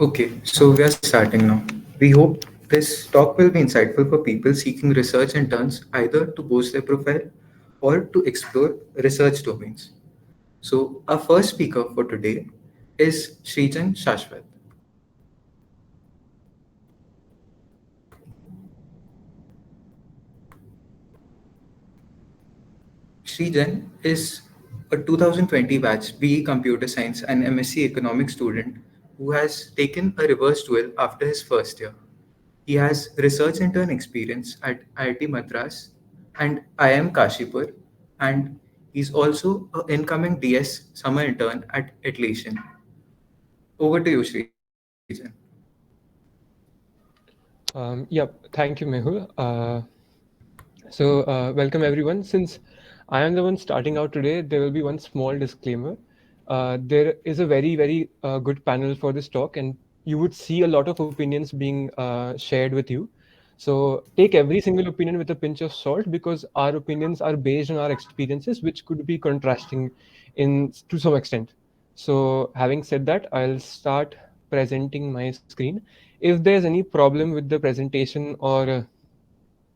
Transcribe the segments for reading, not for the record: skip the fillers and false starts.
Okay, so we are starting now. We hope this talk will be insightful for people seeking research interns either to boost their profile or to explore research domains. So, our first speaker for today is Srijan Shashwat. Srijan is a 2020 batch BE Computer Science and MSc Economics student who has taken a reverse dual after his first year. He has research intern experience at IIT Madras and IIM Kashipur, and he's also an incoming DS summer intern at Atlassian. Over to you, Srijan. Yep, thank you, Mehul. Welcome everyone. Since I am the one starting out today, there will be one small disclaimer. There is a very good panel for this talk, and you would see a lot of opinions being shared with you. So take every single opinion with a pinch of salt because our opinions are based on our experiences, which could be contrasting in to some extent. So having said that, I'll start presenting my screen. If there's any problem with the presentation or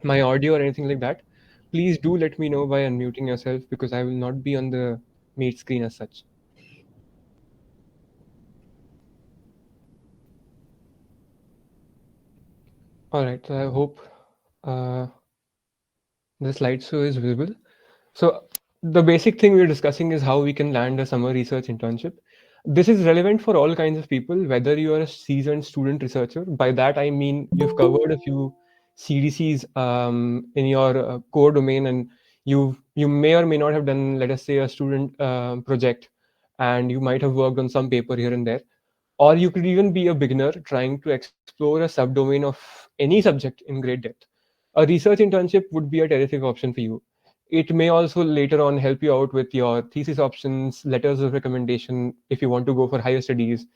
my audio or anything like that, please do let me know by unmuting yourself because I will not be on the meet screen as such. All right, so I hope uh, the slideshow is visible. So the basic thing we're discussing is how we can land a summer research internship. This is relevant for all kinds of people, whether you are a seasoned student researcher. By that I mean you've covered a few CDCs in your core domain, and you may or may not have done, let us say, a student project, and you might have worked on some paper here and there. Or you could even be a beginner trying to explore a subdomain of any subject in great depth. A research internship would be a terrific option for you. It may also later on help you out with your thesis options, letters of recommendation, if you want to go for higher studies,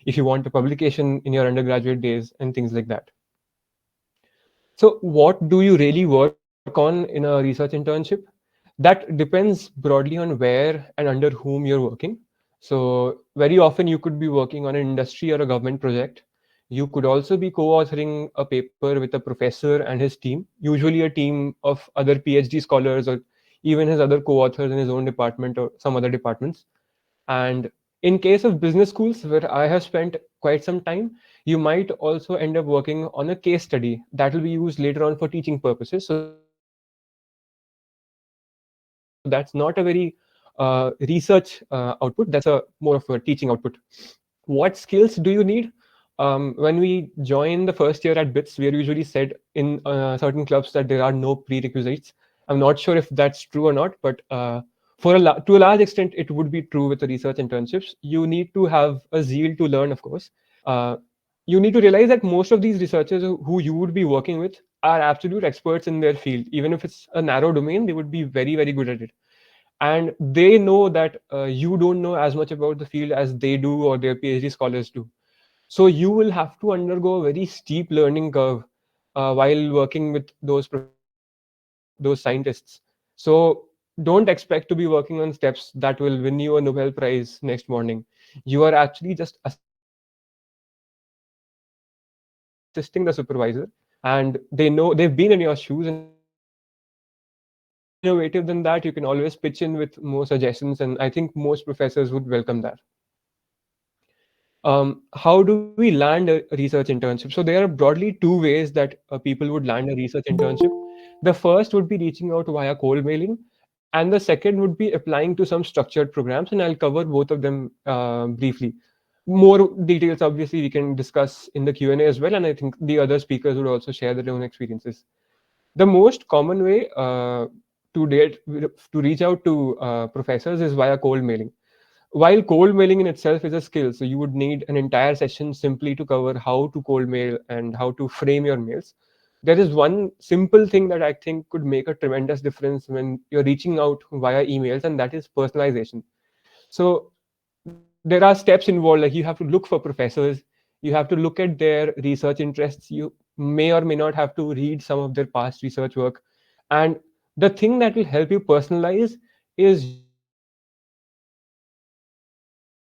if you want a publication in your undergraduate days, and things like that. So, what do you really work on in a research internship? That depends broadly on where and under whom you're working. So, very often you could be working on an industry or a government project. You could also be co authoring a paper with a professor and his team, usually a team of other PhD scholars or even his other co authors in his own department or some other departments. And in case of business schools, where I have spent quite some time, you might also end up working on a case study that will be used later on for teaching purposes. So that's not a very research output. That's a more of a teaching output. What skills do you need? When we join the first year at BITS, we are usually said in certain clubs that there are no prerequisites. I'm not sure if that's true or not, but to a large extent, it would be true with the research internships. You need to have a zeal to learn, of course. Uh, you need to realize that most of these researchers who you would be working with are absolute experts in their field. Even if it's a narrow domain, they would be very good at it, and they know that you don't know as much about the field as they do or their PhD scholars do. So you will have to undergo a very steep learning curve while working with those scientists. So don't expect to be working on steps that will win you a Nobel Prize next morning. You are actually just assisting the supervisor, and they've been in your shoes, and they know they've been there before. If you want to be more innovative than that, you can always pitch in with more suggestions, and I think most professors would welcome that. How do we land a research internship? So there are broadly two ways that people would land a research internship. The first would be reaching out via cold mailing, and the second would be applying to some structured programs. And I'll cover both of them briefly. More details, obviously, we can discuss in the Q&A as well, and I think the other speakers would also share their own experiences. The most common way to reach out to professors is via cold mailing. While cold mailing in itself is a skill, so you would need an entire session simply to cover how to cold mail and how to frame your mails. There is one simple thing that I think could make a tremendous difference when you're reaching out via emails, and that is personalization. So there are steps involved, like you have to look for professors, you have to look at their research interests, you may or may not have to read some of their past research work. And the thing that will help you personalize is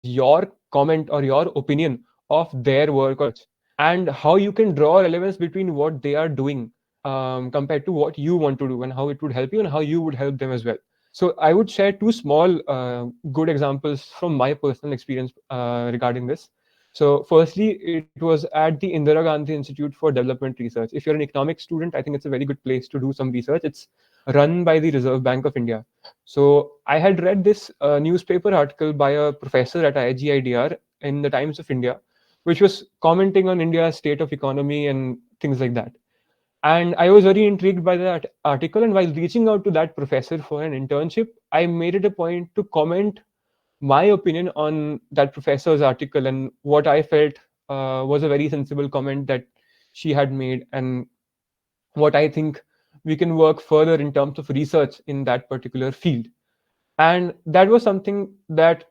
your comment or your opinion on their research. of their work or research, and how you can draw relevance between what they are doing compared to what you want to do, and how it would help you and how you would help them as well. So I would share two small good examples from my personal experience regarding this. So firstly, it was at the Indira Gandhi Institute for Development Research. If you're an economics student, I think it's a very good place to do some research. It's run by the Reserve Bank of India. So I had read this newspaper article by a professor at IGIDR in the Times of India, which was commenting on India's state of economy and things like that. And I was very intrigued by that article. And while reaching out to that professor for an internship, I made it a point to comment my opinion on that professor's article and what I felt was a very sensible comment that she had made, and what I think we can work further in terms of research in that particular field. And that was something that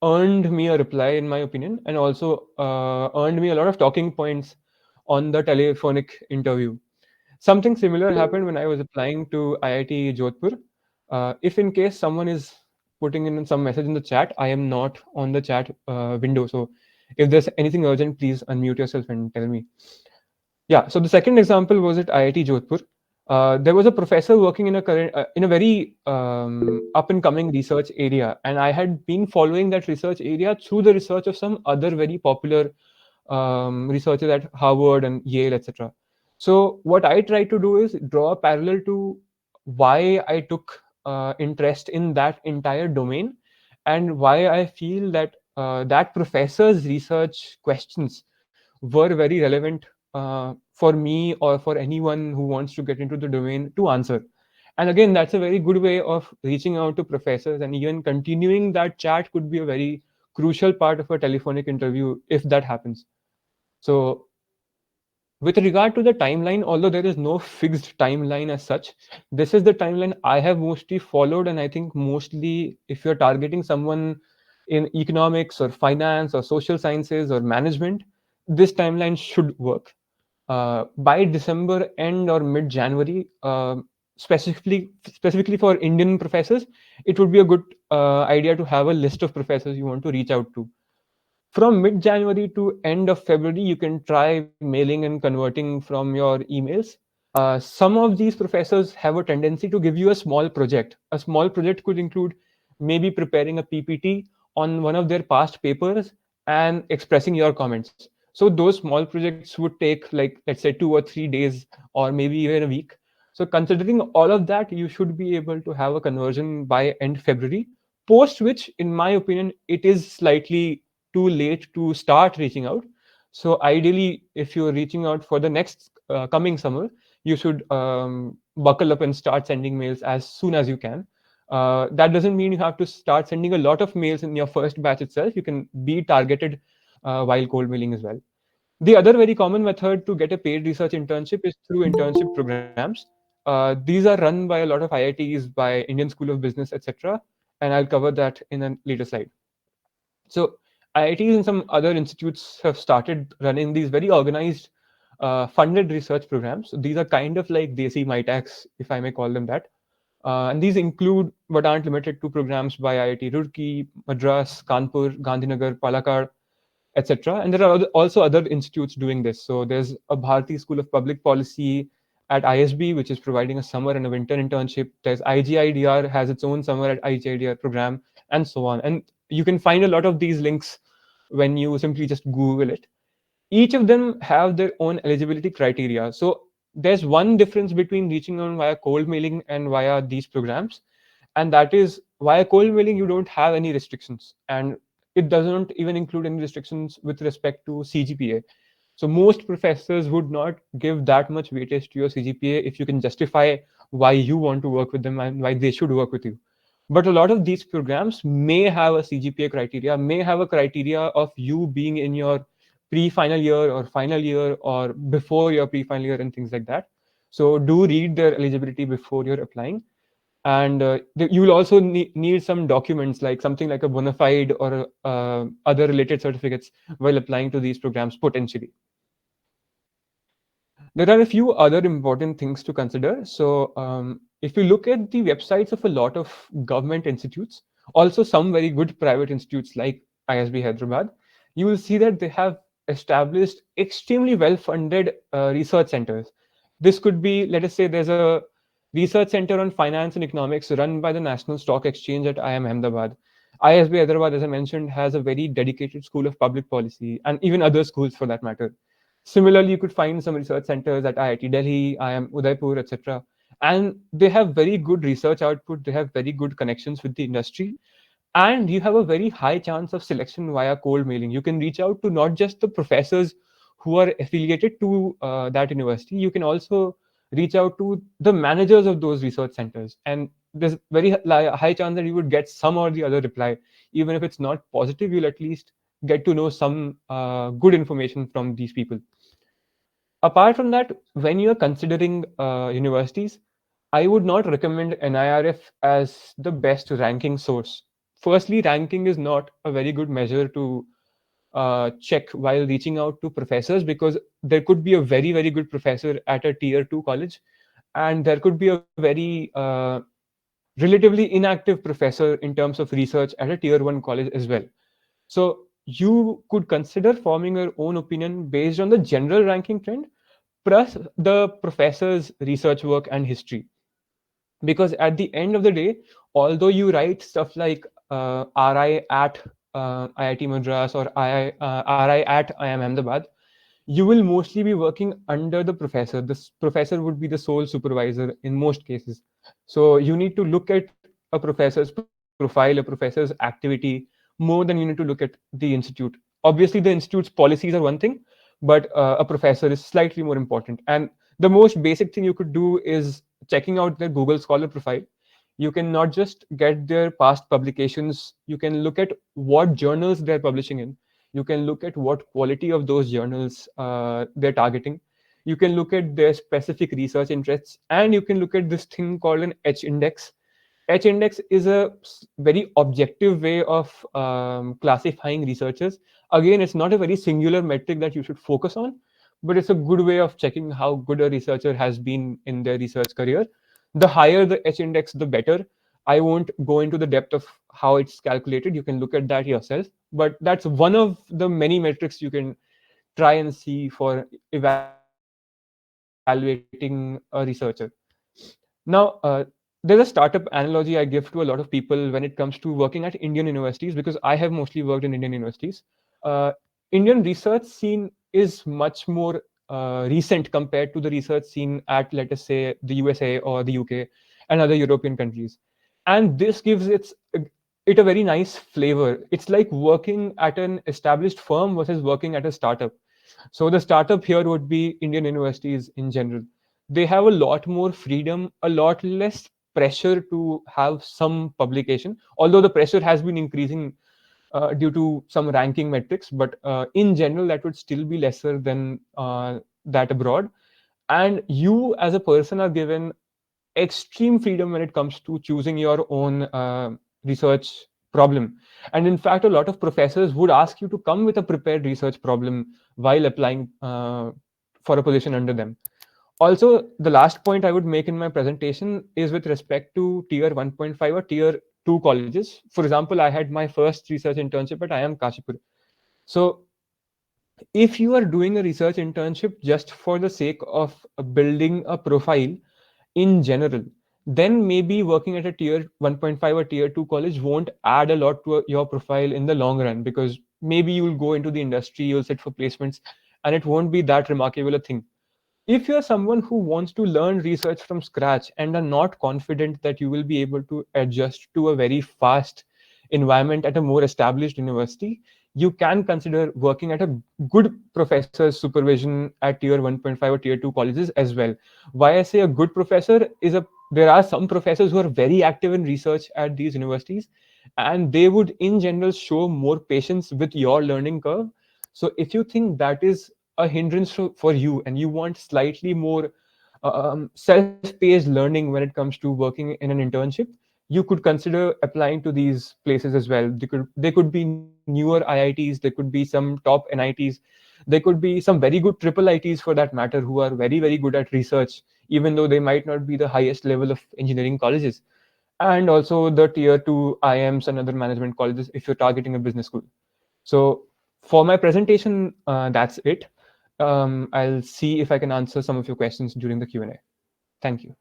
earned me a reply, in my opinion, and also earned me a lot of talking points on the telephonic interview. Something similar happened when I was applying to IIT Jodhpur. If in case someone is putting in some message in the chat, I am not on the chat window. So if there's anything urgent, please unmute yourself and tell me. Yeah. So the second example was at IIT Jodhpur. There was a professor working in a very up and coming research area, and I had been following that research area through the research of some other very popular researchers at Harvard and Yale, etc. So what I tried to do is draw a parallel to why I took interest in that entire domain, and why I feel that that professor's research questions were very relevant for me or for anyone who wants to get into the domain to answer. And again, that's a very good way of reaching out to professors, and even continuing that chat could be a very crucial part of a telephonic interview if that happens. So with regard to the timeline, although there is no fixed timeline as such, this is the timeline I have mostly followed. And I think mostly if you're targeting someone in economics or finance or social sciences or management, this timeline should work. By December end or mid January, specifically for Indian professors, it would be a good idea to have a list of professors you want to reach out to. From mid January to end of February, you can try mailing and converting from your emails. Some of these professors have a tendency to give you a small project. A small project could include maybe preparing a PPT on one of their past papers and expressing your comments. So those small projects would take, like, let's say 2 or 3 days, or maybe even a week. So considering all of that, you should be able to have a conversion by end February, post which, in my opinion, it is slightly too late to start reaching out. So ideally, if you're reaching out for the next coming summer, you should buckle up and start sending mails as soon as you can. That doesn't mean you have to start sending a lot of mails in your first batch itself. You can be targeted while cold mailing as well. The other very common method to get a paid research internship is through internship programs. These are run by a lot of IITs, by Indian School of Business, etc. And I'll cover that in a later slide. So IITs and some other institutes have started running these very organized, funded research programs. So these are kind of like Desi MyTax, if I may call them that. And these include, but aren't limited to, programs by IIT Roorkee, Madras, Kanpur, Gandhinagar, Palakkad, etc. And there are also other institutes doing this. So there's a Bharati School of Public Policy at ISB, which is providing a summer and a winter internship. There's IGIDR has its own summer at IGIDR program, and so on. And you can find a lot of these links when you simply just Google it. Each of them have their own eligibility criteria. So there's one difference between reaching on via cold mailing and via these programs, and that is, via cold mailing you don't have any restrictions, and it doesn't even include any restrictions with respect to CGPA. So most professors would not give that much weightage to your CGPA if you can justify why you want to work with them and why they should work with you. But a lot of these programs may have a CGPA criteria, may have a criteria of you being in your pre-final year or final year or before your pre-final year and things like that. So do read their eligibility before you're applying. And you will also need some documents, like something like a bona fide or other related certificates while applying to these programs potentially. There are a few other important things to consider. So if you look at the websites of a lot of government institutes, also some very good private institutes like ISB Hyderabad, you will see that they have established, extremely well funded research centers. This could be, let us say, there's a research center on finance and economics run by the National Stock Exchange at IIM Ahmedabad. ISB Hyderabad, as I mentioned, has a very dedicated school of public policy and even other schools for that matter. Similarly, you could find some research centers at IIT Delhi, IIM Udaipur, etc. And they have very good research output, they have very good connections with the industry, and you have a very high chance of selection via cold mailing. You can reach out to not just the professors who are affiliated to that university, you can also reach out to the managers of those research centers, and there's very high chance that you would get some or the other reply. Even if it's not positive, you'll at least get to know some good information from these people. Apart from that, when you're considering universities, I would not recommend NIRF as the best ranking source. Firstly, ranking is not a very good measure to check while reaching out to professors, because there could be a very, very good professor at a tier 2 college, and there could be a very relatively inactive professor in terms of research at a tier 1 college as well. So you could consider forming your own opinion based on the general ranking trend plus the professor's research work and history. Because at the end of the day, although you write stuff like RI at IIT Madras or RI at IIM Ahmedabad, you will mostly be working under the professor. This professor would be the sole supervisor in most cases. So you need to look at a professor's profile, a professor's activity, more than you need to look at the institute. Obviously, the institute's policies are one thing, but a professor is slightly more important. And the most basic thing you could do is checking out their Google Scholar profile. You can not just get their past publications, you can look at what journals they're publishing in. You can look at what quality of those journals they're targeting. You can look at their specific research interests, and you can look at this thing called an H index. H index is a very objective way of classifying researchers. Again, it's not a very singular metric that you should focus on, but it's a good way of checking how good a researcher has been in their research career. The higher the H index, the better. I won't go into the depth of how it's calculated. You can look at that yourself. But that's one of the many metrics you can try and see for evaluating a researcher. Now, there's a startup analogy I give to a lot of people when it comes to working at Indian universities, because I have mostly worked in Indian universities. Indian research scene is much more recent compared to the research scene at, let us say, the USA or the UK and other European countries. And this gives it a very nice flavor. It's like working at an established firm versus working at a startup. So the startup here would be Indian universities in general. They have a lot more freedom, a lot less pressure to have some publication, although the pressure has been increasing due to some ranking metrics, but in general, that would still be lesser than that abroad. And you, as a person, are given extreme freedom when it comes to choosing your own research problem. And in fact, a lot of professors would ask you to come with a prepared research problem while applying for a position under them. Also, the last point I would make in my presentation is with respect to tier 1.5 or tier 2 colleges. For example, I had my first research internship at IIM Kashipur. So if you are doing a research internship just for the sake of building a profile in general, then maybe working at a tier 1.5 or tier 2 college won't add a lot to your profile in the long run, because maybe you'll go into the industry, you'll sit for placements, and it won't be that remarkable a thing. If you're someone who wants to learn research from scratch and are not confident that you will be able to adjust to a very fast environment at a more established university, you can consider working at a good professor's supervision at tier 1.5 or tier 2 colleges as well. Why I say a good professor is there are some professors who are very active in research at these universities, and they would in general show more patience with your learning curve. So if you think that is a hindrance for you and you want slightly more self-paced learning when it comes to working in an internship, you could consider applying to these places as well. They could be newer IITs, there could be some top NITs, there could be some very good triple ITs for that matter, who are very, very good at research, even though they might not be the highest level of engineering colleges. And also the tier 2 IIMs and other management colleges if you're targeting a business school. So For my presentation, that's it. I'll see if I can answer some of your questions during the Q&A. Thank you.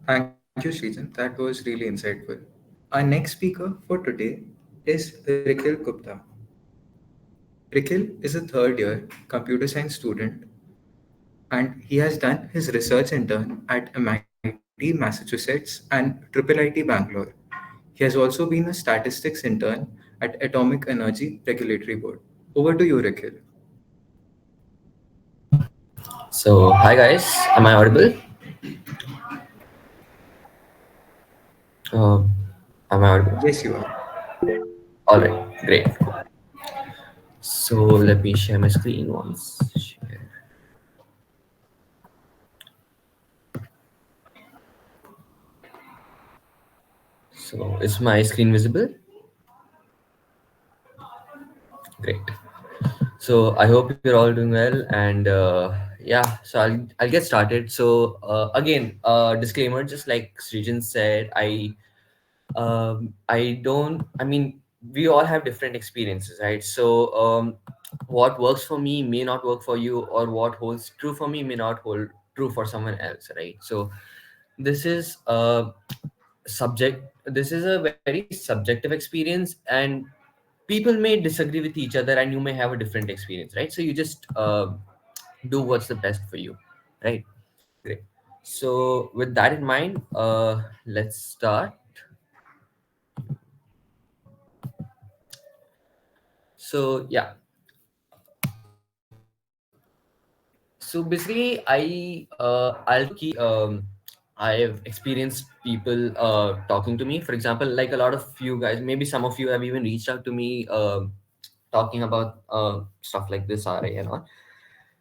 Thank you, Srijan. That was really insightful. Our next speaker for today is Rikhil Gupta. Rikhil is a third year computer science student and he has done his research intern at MIT, Massachusetts and IIIT Bangalore. He has also been a statistics intern at Atomic Energy Regulatory Board. Over to you, Rikhil. So, hi guys, am I audible? Uh, am I audible? Yes, you are. All right, great. So, let me share my screen once. Share. So, is my screen visible? Great. So, I hope you're all doing well, and yeah, so I'll get started. So, again, disclaimer, just like Srijan said, I don't, I mean, we all have different experiences, right? So, what works for me may not work for you, or what holds true for me may not hold true for someone else, right? So, this is this is a very subjective experience, and people may disagree with each other, and you may have a different experience, right? So, you just do what's the best for you, right? Great. So, with that in mind, let's start. So yeah, so basically I'll try to keep I've experienced people talking to me. For example, like a lot of you guys, maybe some of you have even reached out to me talking about stuff like this RA and all.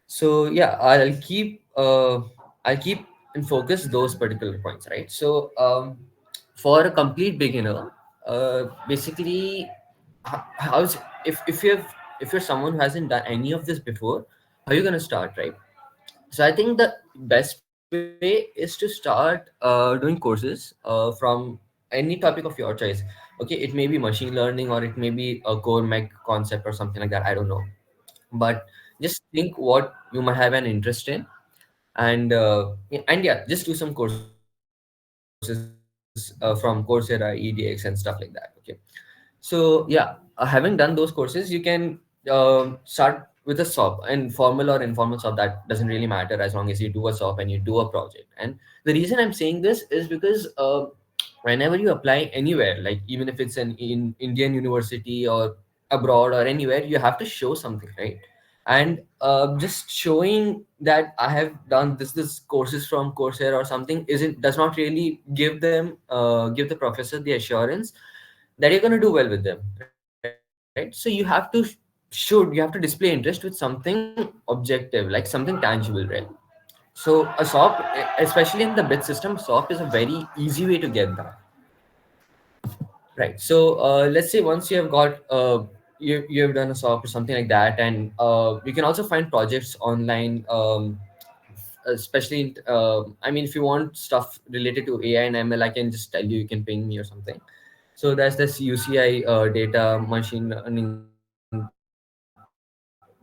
So yeah, I'll keep in focus those particular points, right? So for a complete beginner, basically how's if you're someone who hasn't done any of this before, how are you gonna start, right? So I think the best way is to start doing courses from any topic of your choice. Okay, it may be machine learning, or it may be a core mech concept or something like that, I don't know. But just think what you might have an interest in, and yeah, just do some courses from Coursera, EDX, and stuff like that. Okay. So yeah, having done those courses, you can start with a SOP, and formal or informal SOP, that doesn't really matter as long as you do a SOP and you do a project. And the reason I'm saying this is because whenever you apply anywhere, like even if it's an in Indian university or abroad or anywhere, you have to show something, right? And just showing that I have done this courses from Coursera or something isn't does not really give the professor the assurance that you're going to do well with them, right? So you have to display interest with something objective, like something tangible, right? So a SOP, especially in the bid system, SOP is a very easy way to get that. Right. So let's say once you have got you have done a SOP or something like that, and you can also find projects online. Especially, I mean, if you want stuff related to AI and ML, I can just tell you. You can ping me or something. So there's this UCI data machine learning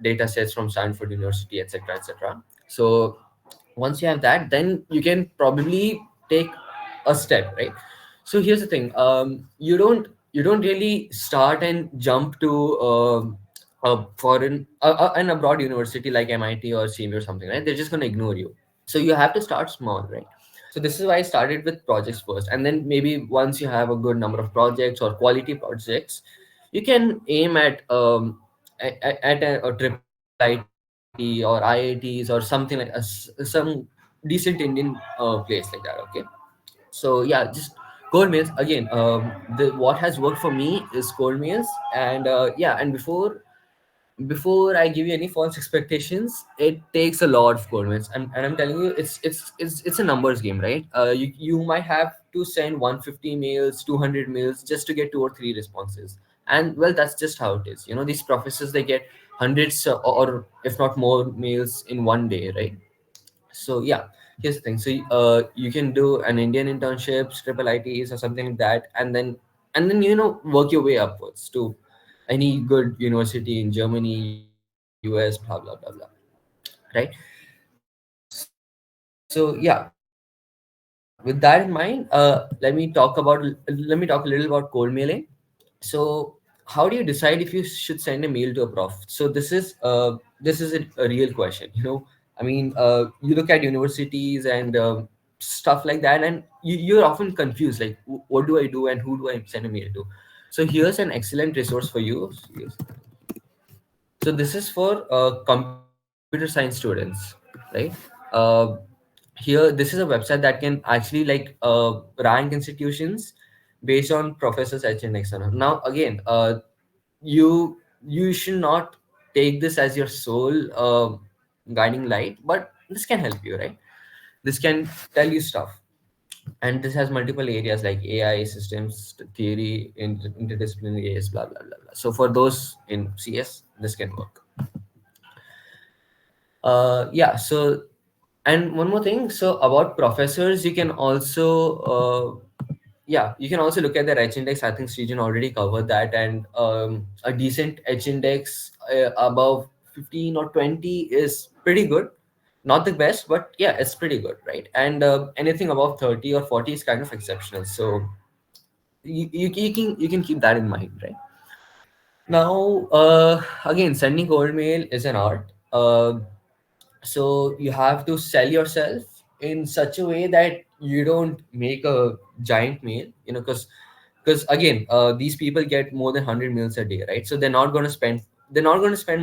data sets from Stanford University, etc., etc. So once you have that, then you can probably take a step, right? So here's the thing, you don't really start and jump to an abroad university like MIT or CMU or something, right? They're just going to ignore you. So you have to start small, right? So this is why I started with projects first, and then maybe once you have a good number of projects or quality projects, you can aim at a triple IT or IITs or something like some decent Indian place like that. Okay. So yeah, just core meals again. What has worked for me is core meals, and yeah, and before I give you any false expectations, it takes a lot of core meals, and I'm telling you, it's a numbers game, right? You might have to send 150 mails, 200 mails just to get two or three responses, and well, that's just how it is. You know, these professors, they get hundreds or if not more mails in one day, right? So yeah, here's the thing. So you can do an Indian internships, triple ITs or something like that, and then and then work your way upwards to any good university in Germany, US, blah blah blah blah, right? So yeah, with that in mind, let me talk a little about cold mailing. So how do you decide if you should send a mail to a prof? So this is a real question. You look at universities and stuff like that, and you're often confused, like, what do I do and who do I send a mail to? So here's an excellent resource for you. So this is for computer science students, right? uh, Here, this is a website that can actually like rank institutions based on professors H and all. Now again, you should not take this as your sole guiding light, but this can help you, right? This can tell you stuff, and this has multiple areas like AI, systems theory, interdisciplinary AS, blah blah blah blah. So for those in CS, this can work. Yeah. So, and one more thing. So about professors, you can also yeah, you can also look at their H index. I think Srijan already covered that, and a decent H index above 15 or 20 is pretty good. Not the best, but yeah, it's pretty good, right? And anything above 30 or 40 is kind of exceptional. So you can keep that in mind, right? Now, again, sending cold mail is an art. So you have to sell yourself in such a way that you don't make a giant mail, because again, these people get more than 100 mails a day, right? So they're not going to spend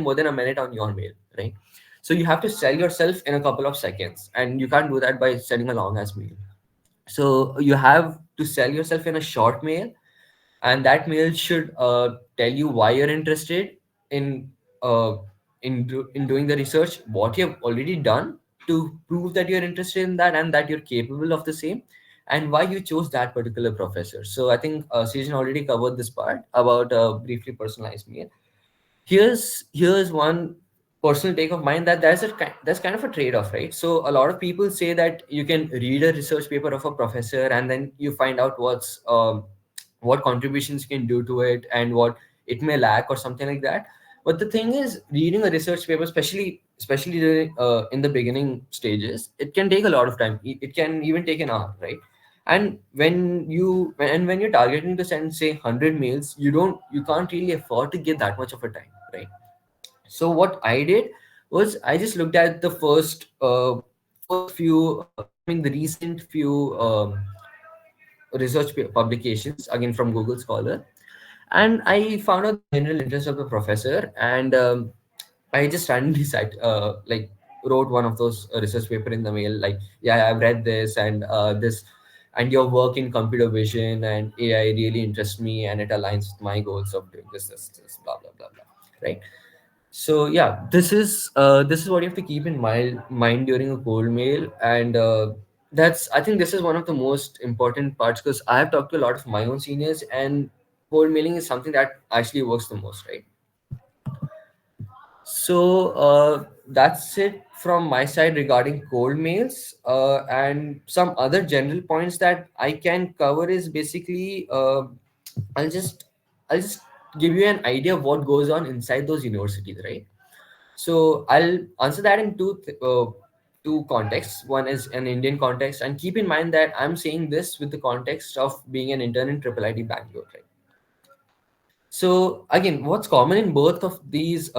more than a minute on your mail, right? So you have to sell yourself in a couple of seconds, and you can't do that by sending a long ass mail. So you have to sell yourself in a short mail, and that mail should tell you why you're interested in uh, in doing the research, what you have already done to prove that you're interested in that and that you're capable of the same, and why you chose that particular professor. So I think Susan already covered this part about briefly personalized mail. Here's one personal take of mine, that there's kind of a trade-off, right? So a lot of people say that you can read a research paper of a professor and then you find out what contributions you can do to it and what it may lack or something like that. But the thing is, reading a research paper, especially during, in the beginning stages, it can take a lot of time. It can even take an hour, right? And when you're targeting to send, say, 100 mails, you can't really afford to give that much of a time, right? So what I did was I just looked at the first few the recent few publications, again from Google Scholar, and I found out the general interest of the professor, and I just randomly wrote one of those research paper in the mail, like, yeah, I've read this, and this, and your work in computer vision and AI really interests me, and it aligns with my goals of doing this, blah blah blah blah, right? So yeah, this is what you have to keep in mind during a cold mail, and that's I think this is one of the most important parts, because I have talked to a lot of my own seniors, and cold mailing is something that actually works the most, right? So that's it from my side regarding cold mails, and some other general points that I can cover is basically I'll just I'll just give you an idea of what goes on inside those universities, right? So I'll answer that in two contexts. One is an Indian context, and keep in mind that I'm saying this with the context of being an intern in Triple IT Bangalore, right? So again, what's common in both of these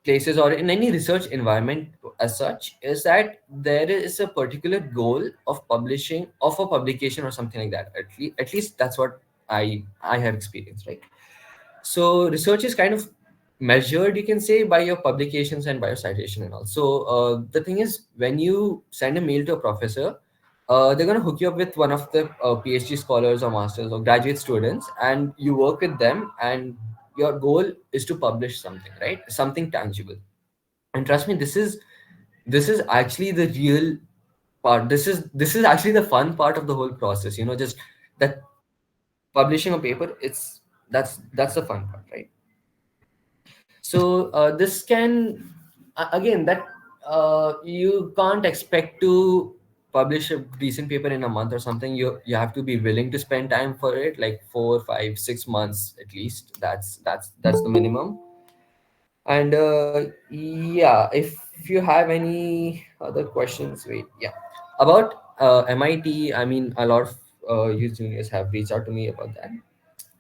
places or in any research environment as such is that there is a particular goal of publishing of a publication or something like that. At least that's what I have experienced, right? So research is kind of measured, you can say, by your publications and by your citation and all. So the thing is, when you send a mail to a professor, they're going to hook you up with one of the PhD scholars or masters or graduate students, and you work with them, and your goal is to publish something, right? Something tangible. And trust me, this is actually the real part. This is actually the fun part of the whole process. Just that publishing a paper. That's the fun part, right? So this can again that you can't expect to. publish a decent paper in a month or something, you have to be willing to spend time for it, like 4, 5, 6 months at least. That's the minimum. And yeah, if you have any other questions, wait, yeah, about MIT, I mean, a lot of you juniors have reached out to me about that.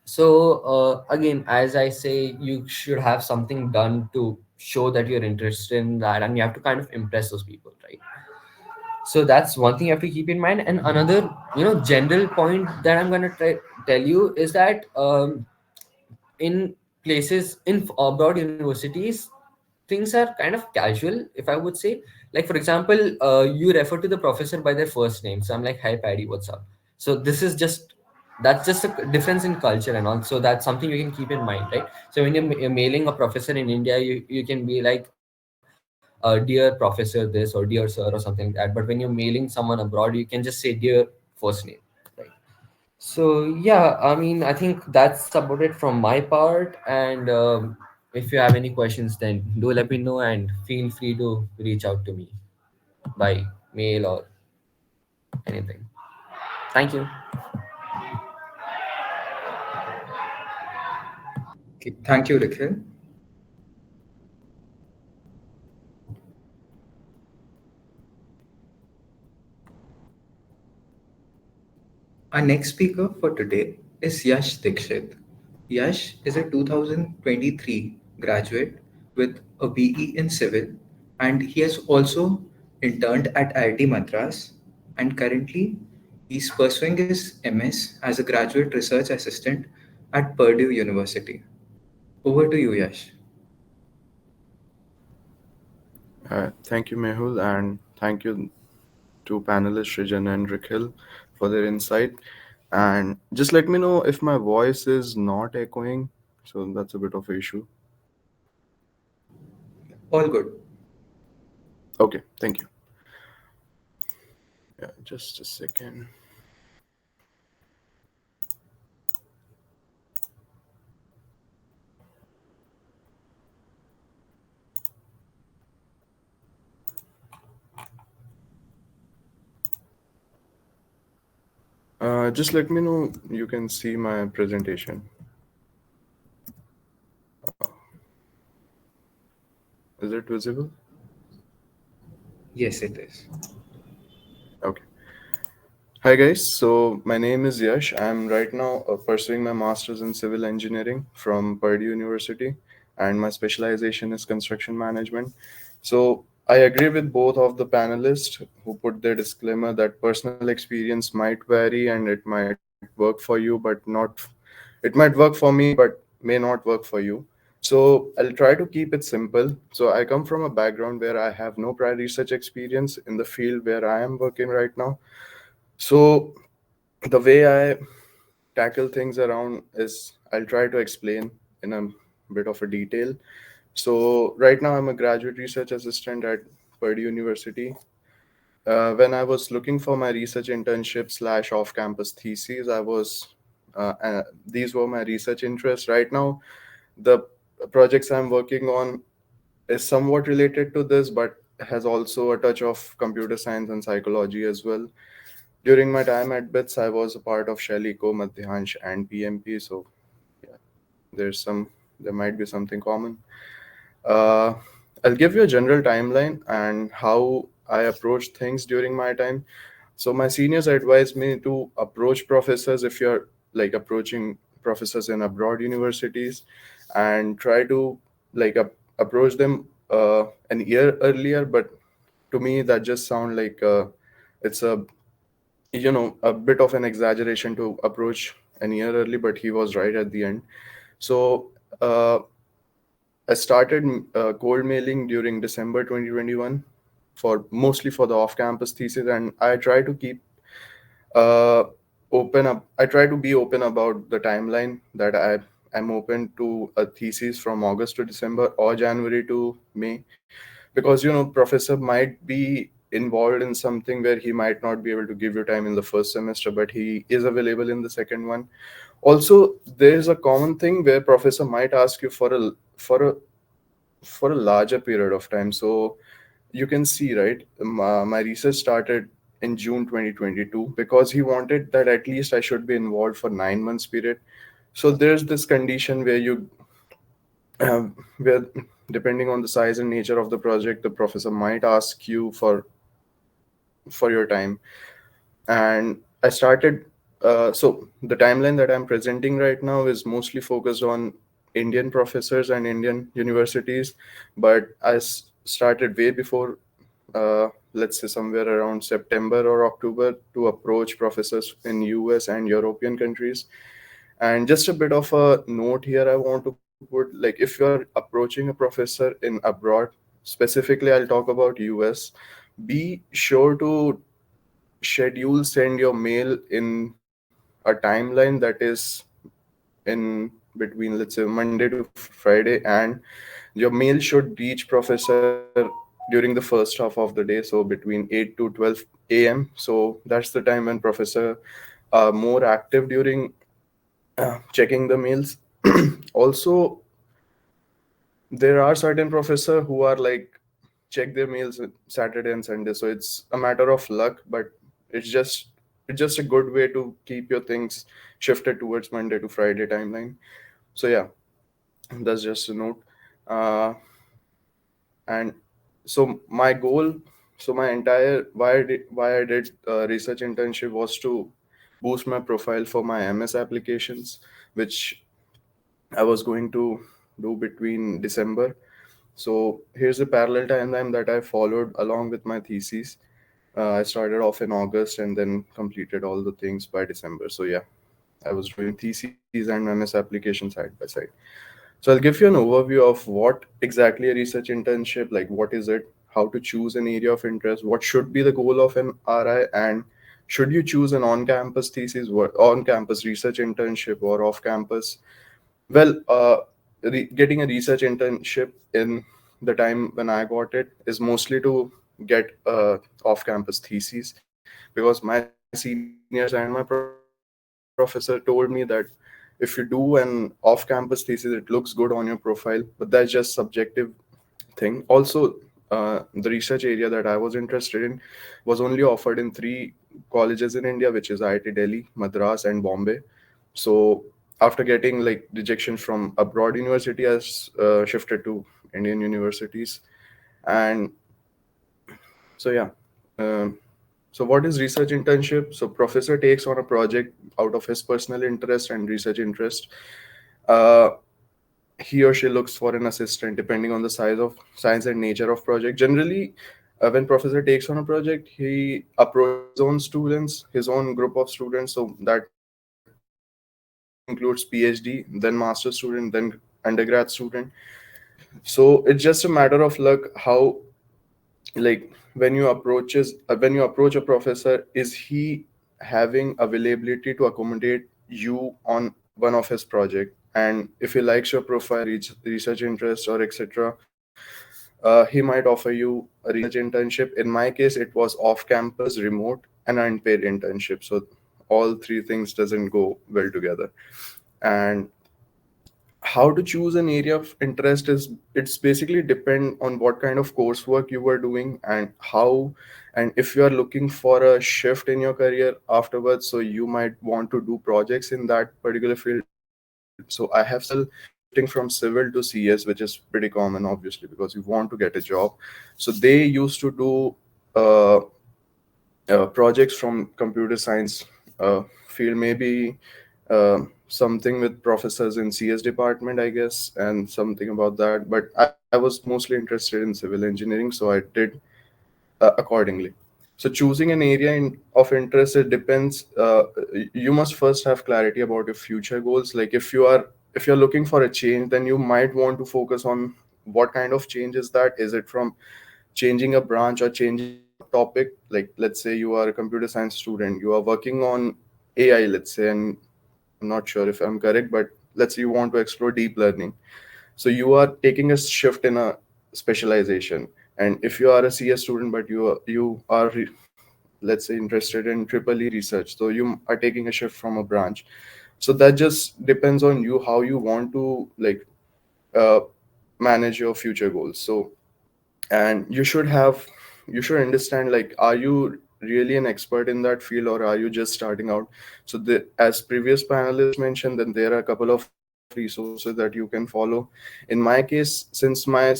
So again, as I say, you should have something done to show that you're interested in that, and you have to kind of impress those people, right? So that's one thing you have to keep in mind. And another, general point that I'm going to tell you is that in places in abroad universities, things are kind of casual, if I would say. Like, for example, you refer to the professor by their first name. So I'm like, "Hi Paddy, what's up?" So this is just, that's just a difference in culture, and also that's something you can keep in mind, right? So when you're mailing a professor in India, you can be like, "Dear professor this," or "Dear sir," or something like that. But when you're mailing someone abroad, you can just say, "Dear first name," right? So yeah, I mean, I think that's about it from my part. And if you have any questions, then do let me know, and feel free to reach out to me by mail or anything. Thank you. Okay, thank you, Rikhil. Our next speaker for today is Yash Dikshit. Yash is a 2023 graduate with a BE in Civil, and he has also interned at IIT Madras, and currently he's pursuing his MS as a graduate research assistant at Purdue University. Over to you, Yash. Thank you, Mehul, and thank you to panelists Rijan and Rikhil for their insight. And just let me know if my voice is not echoing. So that's a bit of an issue. All good. Okay, thank you. Yeah, just a second. Just let me know you can see my presentation. Uh, is it visible? Yes, it is. Okay. Hi guys, so my name is Yash. I'm right now pursuing my master's in civil engineering from Purdue University, and my specialization is construction management. So I agree with both of the panelists who put their disclaimer that personal experience might vary and it might work for you, but not, it might work for me, but may not work for you. So I'll try to keep it simple. So I come from a background where I have no prior research experience in the field where I am working right now. So the way I tackle things around is I'll try to explain in a bit of a detail. So right now I'm a graduate research assistant at Purdue University. When I was looking for my research internship slash off-campus thesis, these were my research interests. Right now, the projects I'm working on is somewhat related to this, but has also a touch of computer science and psychology as well. During my time at BITS, I was a part of Shell Eco, Madhyansh, and PMP. So yeah, there might be something common. Uh, I'll give you a general timeline and how I approached things during my time. So my seniors advised me to approach professors if you're like approaching professors in abroad universities, and try to like approach them an year earlier. But to me, that just sound like it's a bit of an exaggeration to approach an year early, but he was right at the end. So I started cold mailing during December 2021 for mostly for the off-campus thesis, and I try to keep uh, open up. I try to be open about the timeline that I'm open to a thesis from August to December or January to May, because professor might be involved in something where he might not be able to give you time in the first semester, but he is available in the second one. Also, there is a common thing where professor might ask you for a larger period of time. So you can see, right, my research started in June 2022 because he wanted that at least I should be involved for 9 months period. So there's this condition where where depending on the size and nature of the project, the professor might ask you for your time. And I started. So the timeline that I'm presenting right now is mostly focused on Indian professors and Indian universities, but started way before, let's say somewhere around September or October, to approach professors in US and European countries. And just a bit of a note here I want to put, like if you're approaching a professor in abroad, specifically I'll talk about US, be sure to schedule send your mail in a timeline that is in between, let's say, Monday to Friday, and your mail should reach professor during the first half of the day, so between 8 to 12 a.m. So that's the time when professor are more active during checking the mails. Also, there are certain professor who are like check their mails on Saturday and Sunday, so it's a matter of luck, but it's just it's just a good way to keep your things shifted towards Monday to Friday timeline. So yeah, that's just a note. uh, and so my goal, so my entire why I did research internship was to boost my profile for my MS applications, which I was going to do between December. So here's a parallel timeline that I followed along with my thesis. I started off in August and then completed all the things by December. So yeah, I was doing theses and MS application side by side. So I'll give you an overview of what exactly a research internship, like what is it, how to choose an area of interest, what should be the goal of an RI, and should you choose an on-campus thesis, on-campus research internship, or off-campus. Well, getting a research internship in the time when I got it is mostly to get off-campus thesis, because my seniors and my professor told me that if you do an off-campus thesis, it looks good on your profile, but that's just subjective thing. Also, the research area that I was interested in was only offered in three colleges in India, which is IIT Delhi, Madras, and Bombay. So after getting like rejection from abroad university, I shifted to Indian universities. And so yeah, um, so what is research internship? So professor takes on a project out of his personal interest and research interest. Uh, he or she looks for an assistant depending on the size and nature of project. Generally, when professor takes on a project, he approaches his own students, his own group of students. So that includes PhD, then master student, then undergrad student. So it's just a matter of luck how, like, when you approach a professor, is he having availability to accommodate you on one of his project, and if he likes your profile, research interest, or etc., he might offer you a research internship. In my case, it was off campus, remote, and unpaid internship. So all three things doesn't go well together. And how to choose an area of interest is, it's basically depend on what kind of coursework you were doing, and how, and if you are looking for a shift in your career afterwards, so you might want to do projects in that particular field. So I have seen people shifting from civil to CS, which is pretty common, obviously, because you want to get a job. So they used to do uh, projects from computer science field, maybe something with professors in CS department, I guess, and something about that. But I was mostly interested in civil engineering, so I did accordingly. So choosing an area of interest, it depends. You must first have clarity about your future goals. Like if you're looking for a change, then you might want to focus on what kind of change is that. Is it from changing a branch or changing a topic? Like let's say you are a computer science student, you are working on AI, let's say, and I'm not sure if I'm correct, but let's say you want to explore deep learning. So you are taking a shift in a specialization. And if you are a CS student, but let's say interested in triple E research, so you are taking a shift from a branch. So that just depends on you how you want to like uh, manage your future goals. So, and you should understand, like, are you really an expert in that field, or are you just starting out? So as previous panelists mentioned, then there are a couple of resources that you can follow. In my case, since my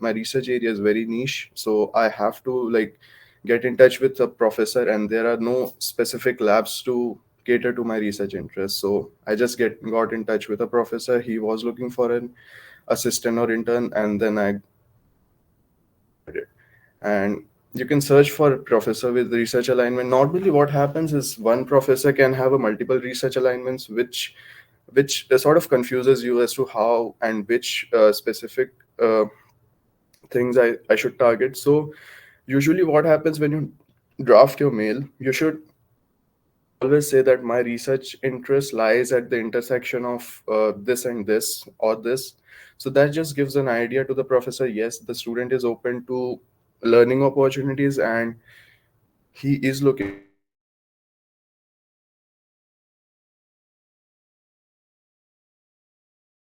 research area is very niche, so I have to like get in touch with a professor, and there are no specific labs to cater to my research interests. So I just got in touch with a professor. He was looking for an assistant or intern, and then I did. And you can search for professor with research alignment. Normally what happens is one professor can have a multiple research alignments, which sort of confuses you as to how and which specific things I should target. So usually what happens when you draft your mail, you should always say that my research interest lies at the intersection of this and this or this. So that just gives an idea to the professor. Yes, the student is open to learning opportunities, and he is looking for research opportunities in the field that he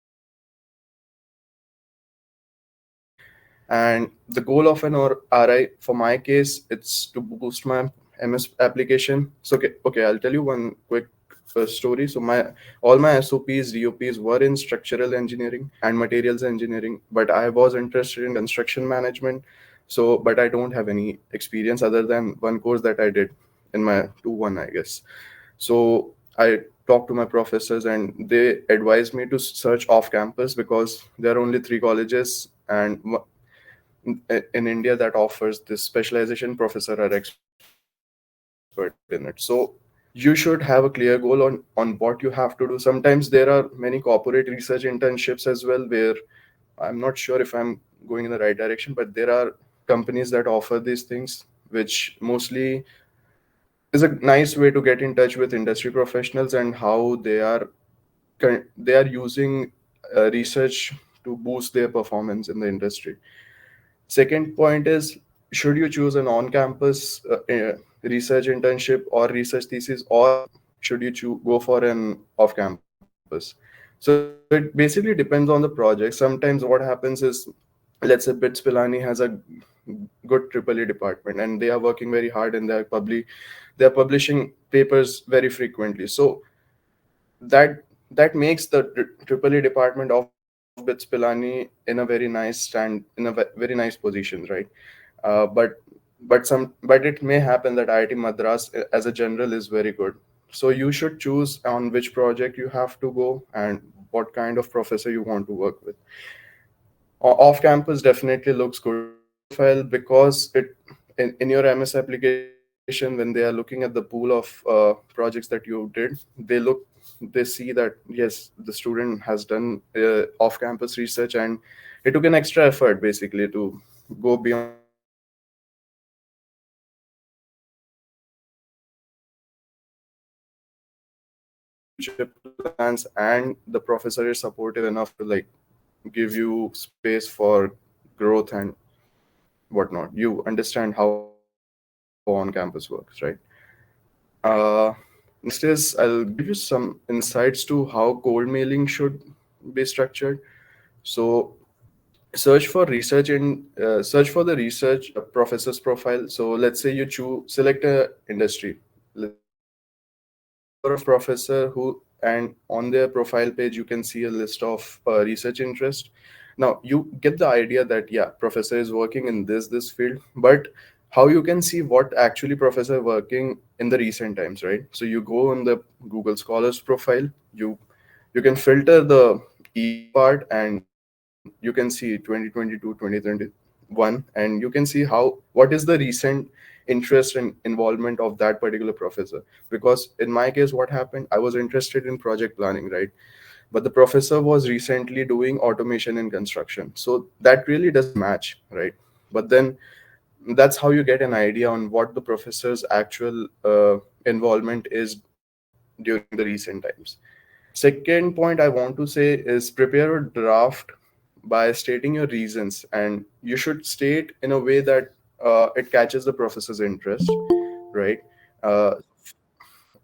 is interested in. And the goal of an or RI, for my case, it's to boost my MS application. So okay, I'll tell you one quick story. So my all my SOPs, DOPs were in structural engineering and materials engineering, but I was interested in construction management. So, but I don't have any experience other than one course that I did in my 2-1, I guess. So I talked to my professors, and they advised me to search off campus because there are only 3 colleges and in India that offers this specialization. Professor are expert in it. So you should have a clear goal on what you have to do. Sometimes there are many corporate research internships as well, where I'm not sure if I'm going in the right direction, but there are companies that offer these things, which mostly is a nice way to get in touch with industry professionals and how they are using research to boost their performance in the industry. Second point is, should you choose an on-campus research internship or research thesis, or should you go for an off-campus? So it basically depends on the project. Sometimes what happens is, let's say BITS Pilani has a good triple department, and they are working very hard, and they are publishing papers very frequently. So that makes the triple department of BITS Pilani in a very nice very nice position, right? But it may happen that IIT Madras as a general is very good. So you should choose on which project you have to go and what kind of professor you want to work with. Off campus definitely looks good in your profile, because in your MS application, when they are looking at the pool of projects that you did, they see that yes, the student has done off campus research, and it took an extra effort basically to go beyond the future plans, and the professor is supportive enough to like give you space for growth and whatnot. You understand how on campus works, right? Next is, I'll give you some insights to how cold mailing should be structured. So search for the research professor's profile. So let's say you select a industry. Let's say look for a professor who, and on their profile page you can see a list of research interest. Now you get the idea that yeah, professor is working in this field, but how you can see what actually professor working in the recent times, right? So you go on the Google Scholars profile, you can filter the year part, and you can see 2022, 2021, and you can see what is the recent interest and involvement of that particular professor. Because in my case, what happened, I was interested in project planning, right? But the professor was recently doing automation in construction, so that really doesn't match, right? But then that's how you get an idea on what the professor's actual involvement is during the recent times. Second point I want to say is, prepare a draft by stating your reasons, and you should state in a way that it catches the professor's interest, right? uh,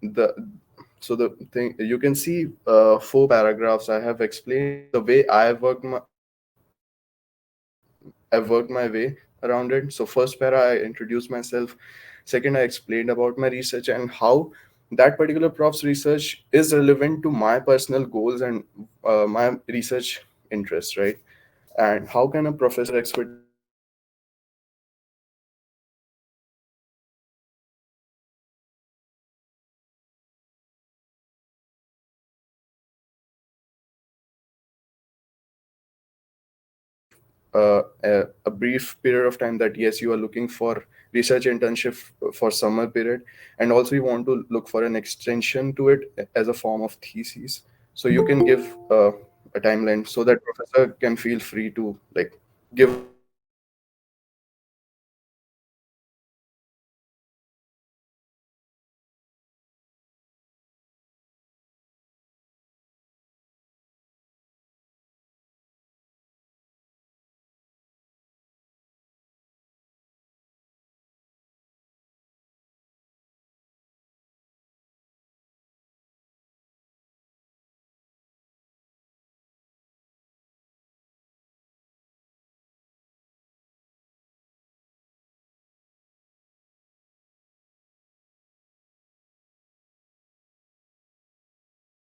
the so the thing, you can see 4 paragraphs I have explained the way I've worked my way around it. So first para, I introduce myself. Second, I explained about my research and how that particular prof's research is relevant to my personal goals and my research interests, right? And how can a professor expertise translate into practical application? So I explained that a brief period of time that yes, you are looking for research internship for summer period, and also you want to look for an extension to it as a form of thesis. So you can give a timeline so that professor can feel free to like give a timeline to your research.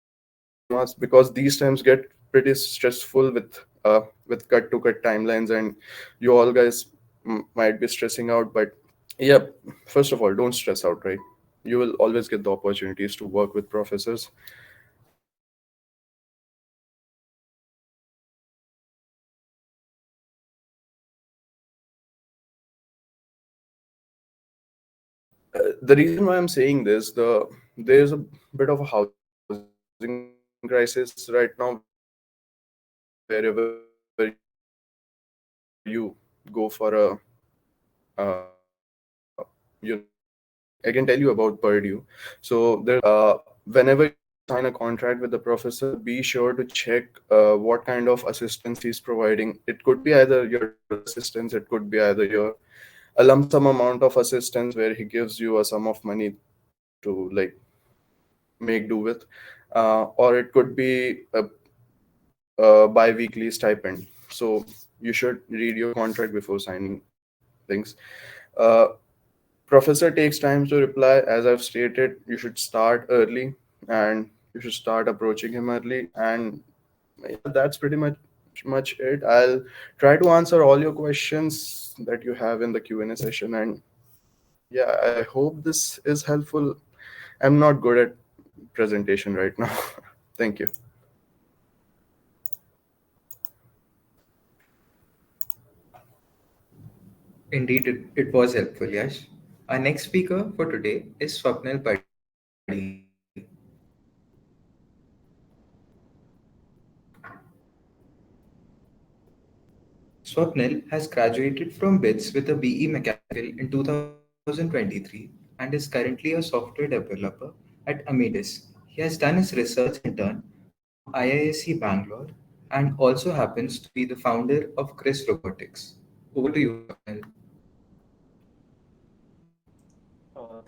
And thank you so much, because these times get pretty stressful with cut to cut timelines, and you all guys might be stressing out. But yeah, first of all, don't stress out, right? You will always get the opportunities to work with professors. The reason why I'm saying this, there's a bit of a housing crisis right now wherever you go for a I can tell you about Purdue. So whenever you sign a contract with the professor, be sure to check what kind of assistance he's providing. It could be either your regular assistance, it could be either your a lump sum amount of assistance where he gives you a sum of money to like make do with, or it could be a bi-weekly stipend. So you should read your contract before signing things. Uh, Professor takes time to reply. As I've stated, you should start early and you should start approaching him early. And yeah, that's pretty much it. I'll try to answer all your questions that you have in the Q&A session. And yeah, I hope this is helpful. I'm not good at presentation right now. Thank you. Indeed, it was helpful, Yash. Our next speaker for today is Swapnil Padhi. Swapnil has graduated from BITS with a BE Mechanical in 2023 and is currently a software developer at Amidis. He has done his research intern from IISc Bangalore and also happens to be the founder of Chris Robotics. Over to you, Swapnil.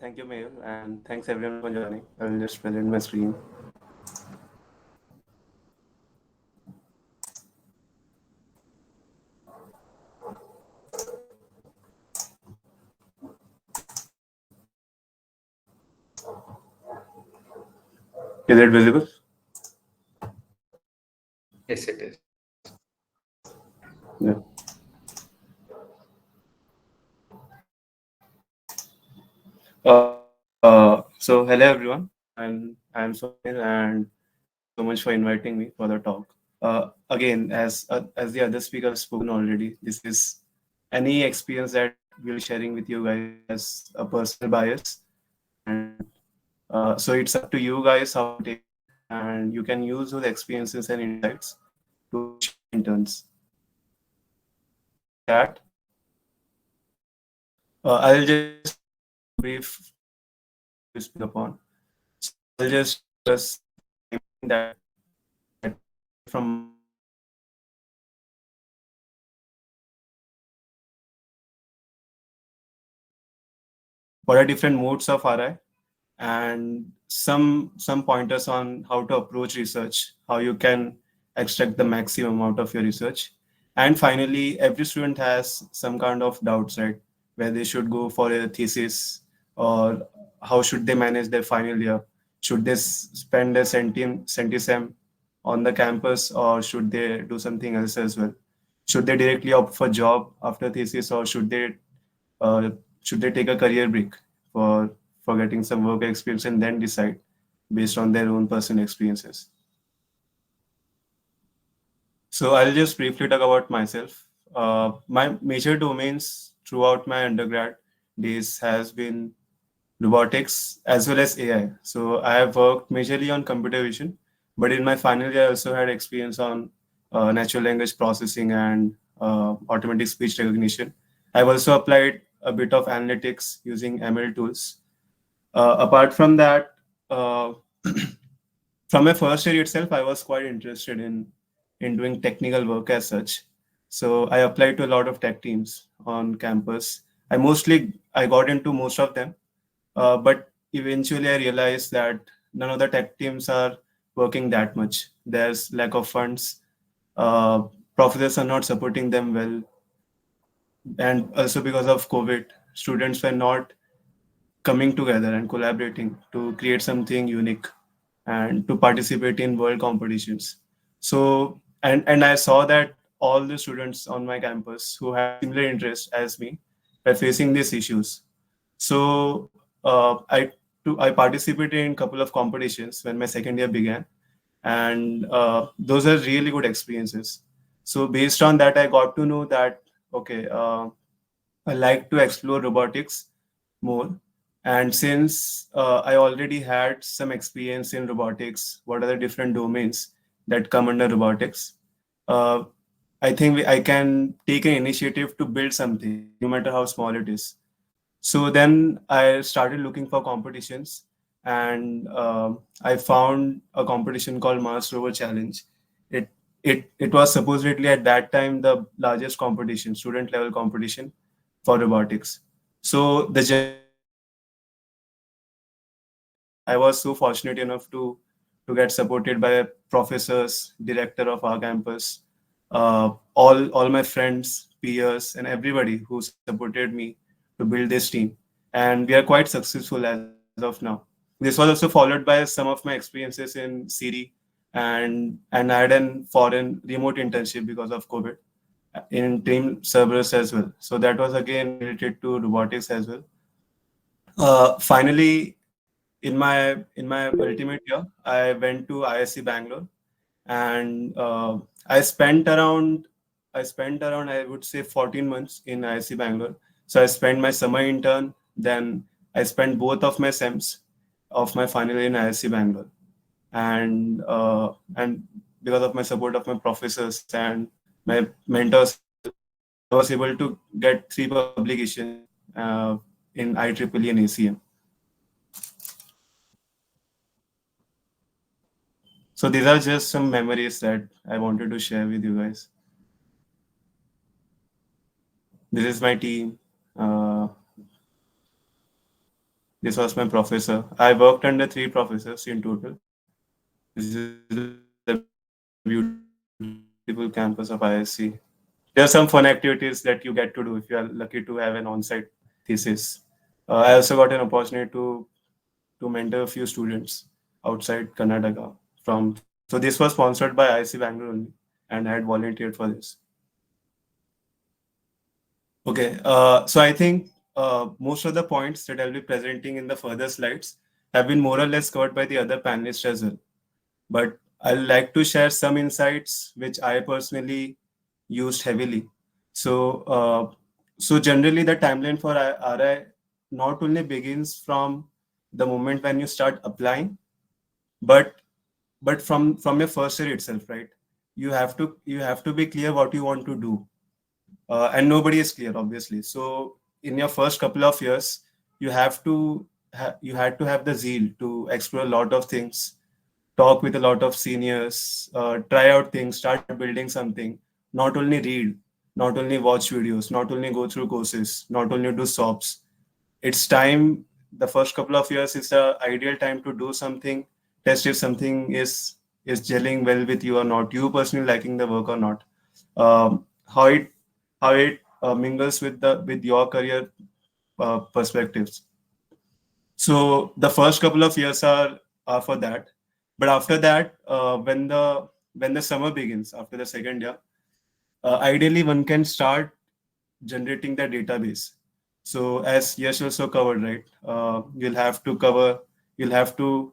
Thank you, Mayur, and thanks everyone for joining. I will just present my screen. Is it visible? Yes, it is. Yeah. So hello everyone, and I'm Sohail, and so much for inviting me for the talk. Again, as the other speaker has spoken already, this is any experience that we'll be sharing with you guys as a personal bias, and so it's up to you guys how to take it, and you can use those experiences and insights to approach your interns. That I'll just brief to speak upon. So I'll just that from my what are different modes of RI and some pointers on how to approach research, how you can extract the maximum out of your research. And finally, every student has some kind of doubts, right? Where they should go for a thesis or how should they manage their final year? Should they spend their centisem on the campus, or should they do something else as well? Should they directly opt for job after thesis, or uh, should they take a career break for getting some work experience and then decide based on their own personal experiences? So I'll just briefly talk about myself. My major domains throughout my undergrad days has been robotics as well as AI. So I have worked majorly on computer vision, but in my final year I also had experience on natural language processing and automatic speech recognition. I've also applied a bit of analytics using ML tools. Apart from that, uh, from my first year itself, I was quite interested in doing technical work as such. So I applied to a lot of tech teams on campus. I got into most of them, but eventually I realized that none of the tech teams are working that much. There's lack of funds. Uh, Professors are not supporting them well, and also because of COVID, students were not coming together and collaborating to create something unique and to participate in world competitions. So, and I saw that all the students on my campus who had similar interests as me were facing these issues. So I participated in a couple of competitions when my second year began, and those are really good experiences. So based on that, I got to know that okay, I like to explore robotics more. And since I already had some experience in robotics, what are the different domains that come under robotics? Uh, I think I can take an initiative to build something, no matter how small it is. So then I started looking for competitions, and I found a competition called Mars Rover Challenge. It it was supposedly at that time the largest competition, student level competition for robotics. So the journey started from there, and I was so fortunate enough to get supported by professors, director of our campus, all my friends, peers, and everybody who supported me to build this team. And we are quite successful as of now. This was also followed by some of my experiences in Siri, and I had an foreign remote internship because of COVID in team servers as well. So that was again related to robotics as well. Finally, in my ultimate year, I went to ISC Bangalore, and I spent around I would say 14 months in ISC Bangalore. So I spent my summer intern, then I spent both of my sems of my final year in ISC Bangalore, and because of my support of my professors and my mentors as well, I was able to get 3 publications in IEEE and ACM. So these are just some memories that I wanted to share with you guys. This is my team. Uh, this was my professor. I worked under 3 professors in total. This is the beautiful campus of ISC. There are some fun activities that you get to do if you are lucky to have an on-site thesis. I also got an opportunity to mentor a few students outside Karnataka from. So this was sponsored by ISC Bangalore only, and I had volunteered for this. Okay, so I think most of the points that I'll be presenting in the further slides have been more or less covered by the other panelists as well. But I'd like to share some insights which I personally used heavily. So, so generally the timeline for RI not only begins from the moment when you start applying, but from your first year itself, right? You have to be clear what you want to do, and nobody is clear, obviously. So in your first couple of years, you had to have the zeal to explore a lot of things, talk with a lot of seniors, try out things, start building something. Not only read, not only watch videos, not only go through courses, not only do SOPs. It's time. The first couple of years is the ideal time to do something, test if something is gelling well with you or not, you personally liking the work or not, how it mingles with your career perspectives. So the first couple of years are for that. But after that, when the summer begins after the second year, ideally one can start generating the database. So as Yash also covered, right? You'll have to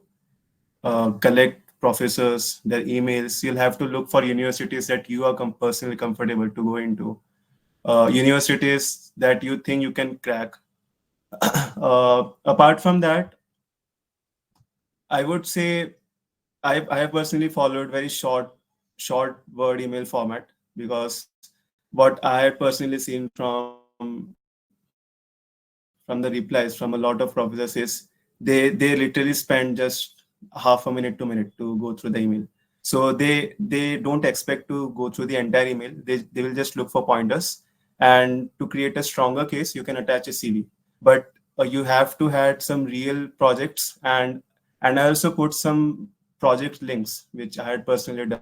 collect professors, their emails. You'll have to look for universities that you are personally comfortable to go into. Universities that you think you can crack. Apart from that, I would say I have personally followed very short word email format, because what I have personally seen from the replies from a lot of professors is they literally spend just half a minute to minute to go through the email. So they don't expect to go through the entire email. They will just look for pointers, and to create a stronger case you can attach a CV. But you have to had some real projects, and I also put some project links which I had personally done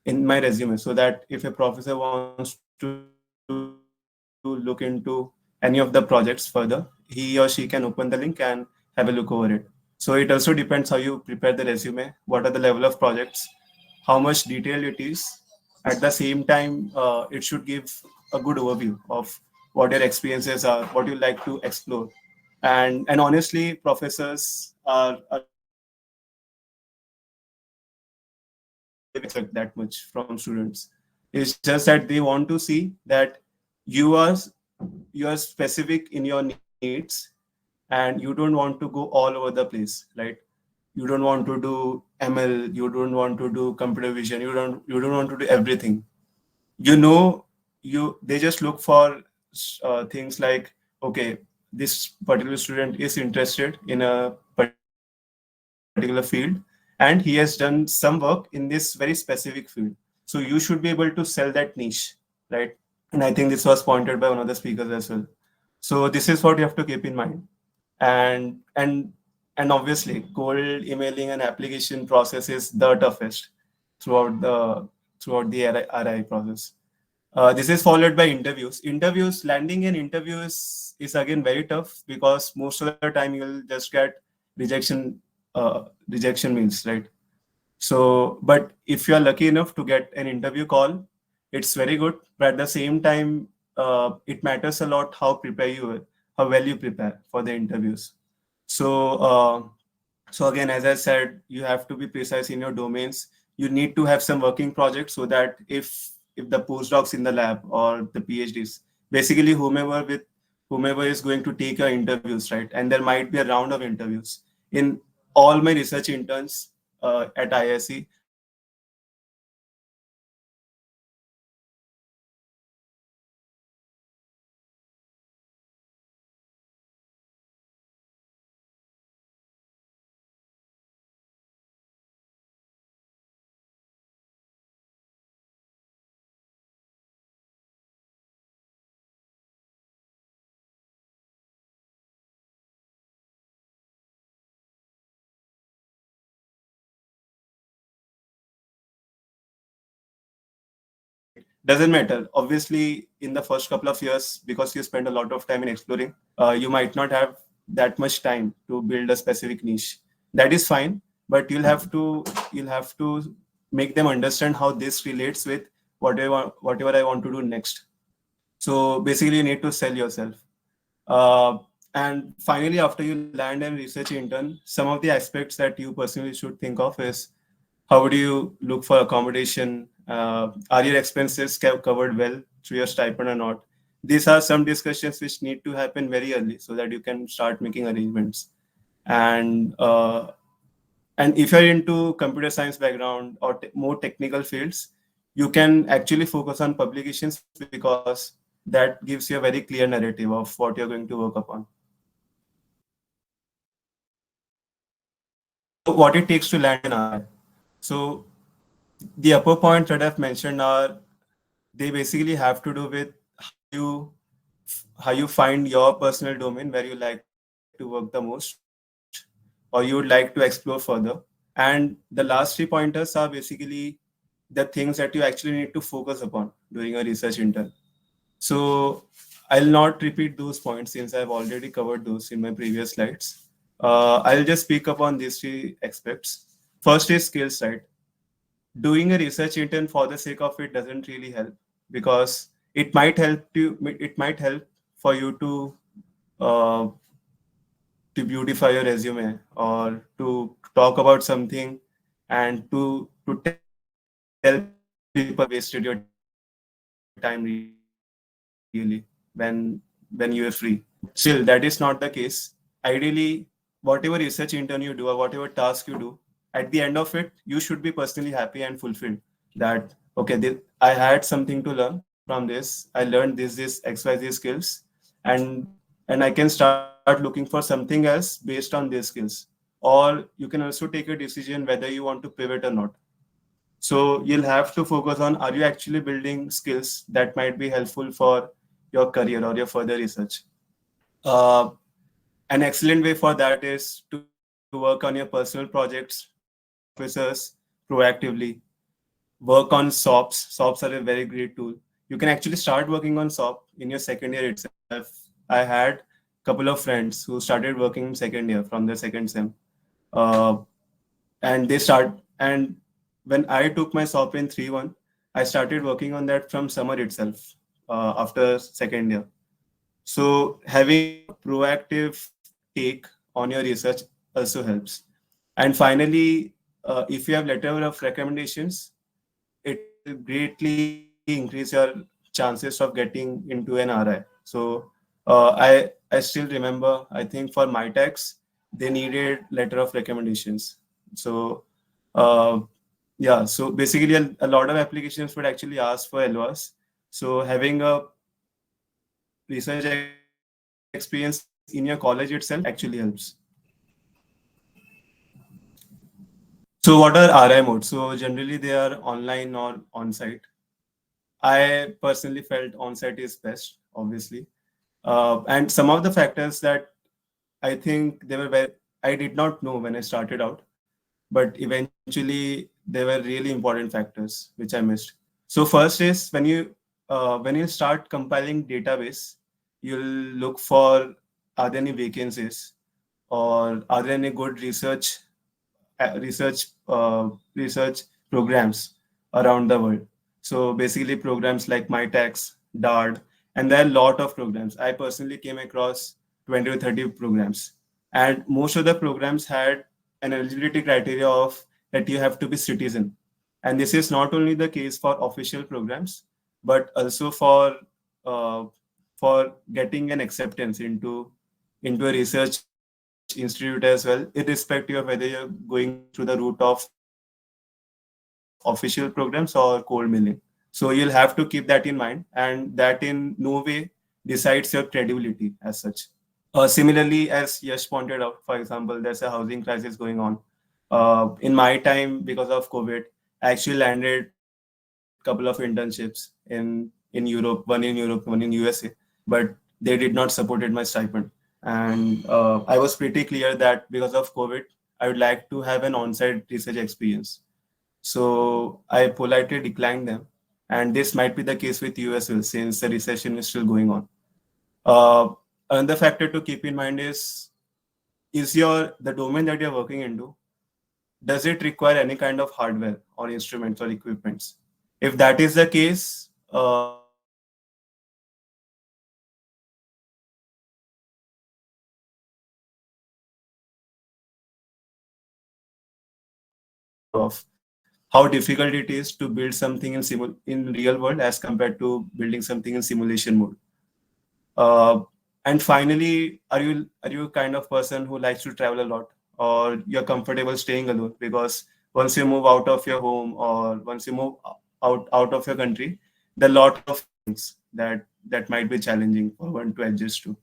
in my resume, so that if a professor wants to look into any of the projects further, he or she can open the link and have a look over it. So it also depends how you prepare the resume, what are the level of projects, how much detail it is. At the same time, it should give a good overview of what your experiences are, what you like to explore. And honestly, professors are a little bit lazy in this aspect. They don't expect that much from students. It's just that they want to see that you are you are specific in your needs, and you don't want to go all over the place, right? You don't want to do ML, you don't want to do computer vision, you don't want to do everything. You know, you they just look for things like, okay, this particular student is interested in a particular field, and he has done some work in this very specific field. So you should be able to sell that niche, right? And I think this was pointed by one of the speakers as well. So this is what you have to keep in mind. And and and obviously cold emailing and application process is the toughest throughout the RI process. This is followed by interviews. Landing an interview is again very tough, because most of the time you'll just get rejection rejection mails, right? So, but if you are lucky enough to get an interview call, it's very good. But at the same time, it matters a lot how well you prepare for the interviews. So, so again, as I said, you have to be precise in your domains. You need to have some working projects, so that if the postdocs in the lab or the PhDs, basically whomever is going to take your interviews, right? And there might be a round of interviews. In all my research interns at ISC, I have seen almost 100 doesn't matter. Obviously, in the first couple of years, because you spend a lot of time in exploring, you might not have that much time to build a specific niche. That is fine, but you'll have to make them understand how this relates with whatever I want to do next. So basically, you need to sell yourself. Uh, and finally, after you land and research intern, some of the aspects that you personally should think of is, how do you look for accommodation? Are your expenses covered well through your stipend or not? These are some discussions which need to happen very early, so that you can start making arrangements. And and if you're into computer science background or more technical fields, you can actually focus on publications, because that gives you a very clear narrative of what you're going to work upon. So what it takes to land an RI. So the upper points that I've mentioned are, they basically have to do with how you find your personal domain where you like to work the most, or you would like to explore further. And the last three pointers are basically the things that you actually need to focus upon during a research intern. So I'll not repeat those points, since I've already covered those in my previous slides. I'll just speak upon these three aspects. First is skills, right? Doing a research intern for the sake of it doesn't really help, because it might help for you uh, to beautify your resume, or to talk about something, and to tell people that you have wasted your time really when you are free. Still, that is not the case. Ideally, whatever research intern you do or whatever task you do, at the end of it, you should be personally happy and fulfilled. That okay, I had something to learn from this. I learned this XYZ skills, and I can start looking for something else based on these skills. Or you can also take a decision whether you want to pivot or not. So you'll have to focus on, are you actually building skills that might be helpful for your career or your further research. Uh, an excellent way for that is to work on your personal projects, talk to professors proactively, work on SOPs. SOPs are a very great tool. You can actually start working on SOP in your second year itself. I had a couple of friends who started working in second year from their second sem. Uh, and they start and when I took my SOP in 3-1, I started working on that from summer itself, after second year. So having a proactive take on your research also helps. And finally, if you have letter of recommendations, it will greatly increase your chances of getting into an RI. So I still remember, I think for my tax, they needed letter of recommendations. So uh, yeah, so basically a lot of applications would actually ask for LOAs. So having a research experience in your college itself actually helps. So what are RI modes? So generally they are online or on-site. I personally felt on-site is best, obviously. And some of the factors that I think they were very, I did not know when I started out, but eventually they were really important factors which I missed. So first is when you start compiling database, you'll look for, are there any vacancies, or are there any good uh, research research programs around the world. So basically programs like MyTax, DARD, and there are a lot of programs. I personally came across 20 or 30 programs, and most of the programs had an eligibility criteria of that you have to be citizen. And this is not only the case for official programs, but also uh, for getting an acceptance into a research institute as well, irrespective of whether you're going through the route of official programs or cold milling. So you'll have to keep that in mind, and that in no way decides your credibility as such. Similarly, as Yash pointed out, for example, there's a housing crisis going on. In my time, because of COVID, I actually landed a couple of internships in Europe, one in Europe, one in USA, but they did not supported my stipend. And I was pretty clear that because of COVID, I would like to have an on-site research experience. So I politely declined them. And this might be the case with you as well, since the recession is still going on. Uh, Another factor to keep in mind is your the domain that you're working into, does it require any kind of hardware or instruments or equipments? If that is the case, then you will have to keep in mind of how difficult it is to build something in real world as compared to building something in simulation mode. Uh, and finally, are you kind of person who likes to travel a lot, or you're comfortable staying alone? Because once you move out of your home, or once you move out of your country, there are a lot of things that might be challenging for one to adjust to.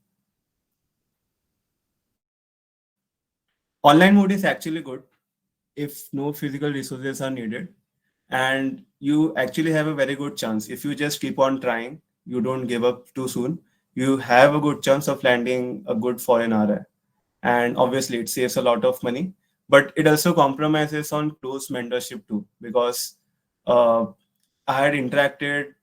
Online mode is actually good if no physical resources are needed, and you actually have a very good chance if you just keep on trying, you don't give up too soon, you have a good chance of landing a good foreign RI. And obviously it saves a lot of money, but it also compromises on close mentorship too, because uh, I had interacted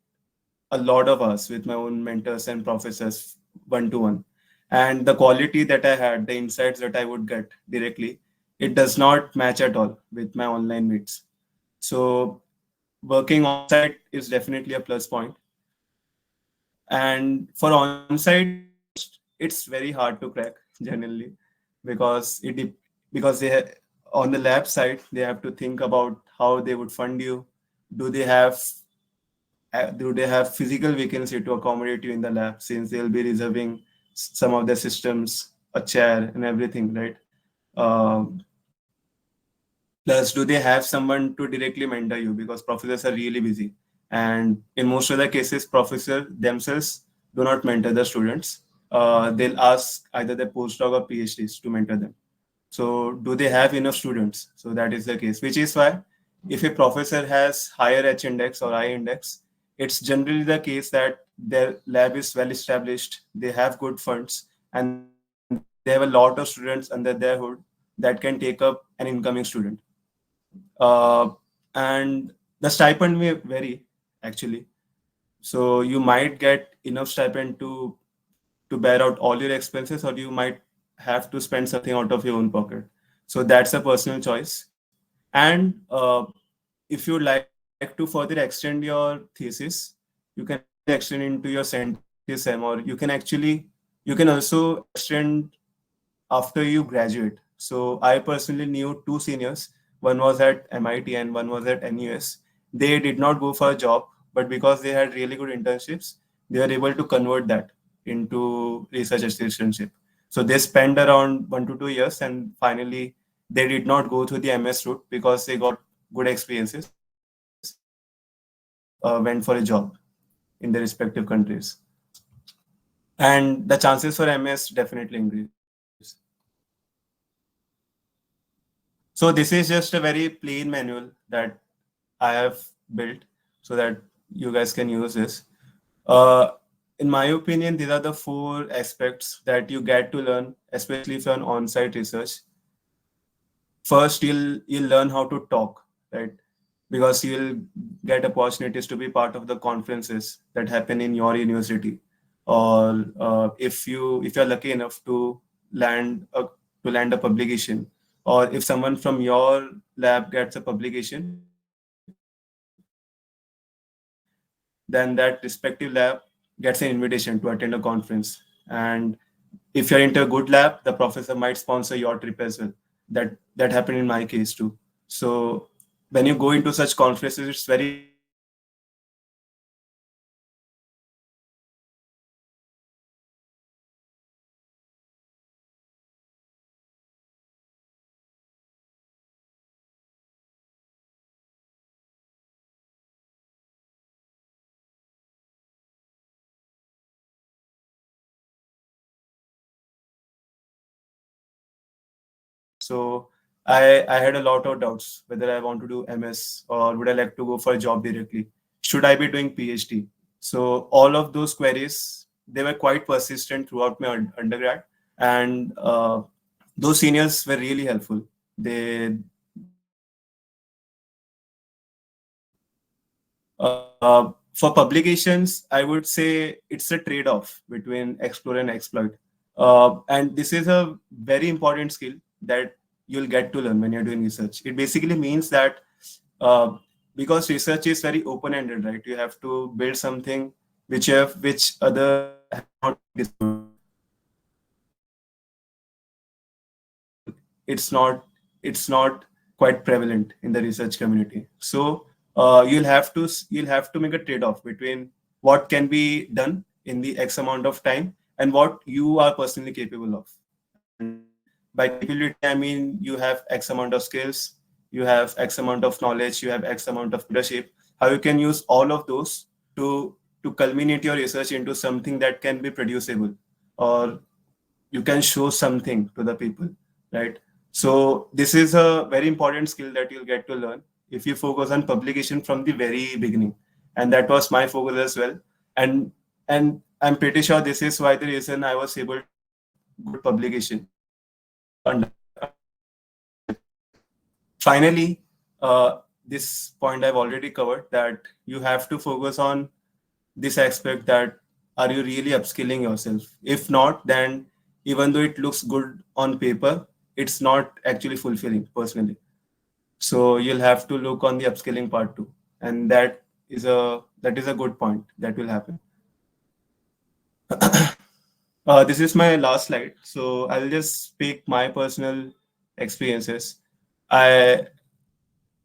a lot of us with my own mentors and professors one to one, and the quality that I had, the insights that I would get directly, it does not match at all with my online meets. So working on site is definitely a plus point. And for on-site research, it's very hard to crack generally, because because on the lab side they have to think about how they would fund you. Do they have physical vacancy to accommodate you in the lab, since they'll be reserving some of the systems, a chair and everything, right? Um, Plus, do they have someone to directly mentor you, because professors are really busy, and in most of the cases professors themselves do not mentor the students. They'll ask either the postdoc or PhDs to mentor them. So do they have enough students? So that is the case, which is why if a professor has higher H index or I index, it's generally the case that their lab is well established, they have good funds, and they have a lot of students under their hood that can take up an incoming student. And the stipend may vary actually. So you might get enough stipend to bear out all your expenses, or you might have to spend something out of your own pocket. So that's a personal choice. And if you like to further extend your thesis, you can actually extend into your CENT-SM, or you can also extend after you graduate. So I personally knew two seniors. One was at MIT and one was at NUS. They did not go for a job, but because they had really good internships, they were able to convert that into research assistantship. So they spent around 1 to 2 years, and finally they did not go through the MS route because they got good experiences, and went for a job in their respective countries. And the chances for MS definitely increase. So this is just a very plain manual that I have built so that you guys can use this. Uh, in my opinion, these are the four aspects that you get to learn, especially if you're on on-site research. First, you'll learn how to talk, right? Because you'll get opportunities to be part of the conferences that happen in your university, or if you're lucky enough to land a publication, or if someone from your lab gets a publication, then that respective lab gets an invitation to attend a conference. And if you're into a good lab, the professor might sponsor your trip as well. That happened in my case too. So when you go into such conferences, it's very important to learn how to talk. So I had a lot of doubts whether I want to do MS or would I like to go for a job directly. Should I be doing PhD? So all of those queries, they were quite persistent throughout my undergrad, and those seniors were really helpful. They gave me a lot of insights. For publications, I would say it's a trade-off between explore and exploit. And this is a very important skill that you'll get to learn when you're doing research. It basically means that uh, because research is very open-ended, right? You have to build something which others have not discovered. It's not it's not quite prevalent in the research community. So you'll have to make a trade-off between what can be done in the X amount of time and what you are personally capable of. And by capability, I mean you have X amount of skills, you have X amount of knowledge, you have X amount of leadership. How you can use all of those to culminate your research into something that can be producible, or you can show something to the people, right? So this is a very important skill that you'll get to learn if you focus on publication from the very beginning, and that was my focus as well. And I'm pretty sure this is why the reason I was able to get good publication undergrad. Finally, this point I've already covered, that you have to focus on this aspect, that are you really upskilling yourself? If not, then even though it looks good on paper, it's not actually fulfilling personally. So you'll have to look on the upskilling part too, and that is a good point that will happen. This is my last slide, so I'll just speak my personal experiences. I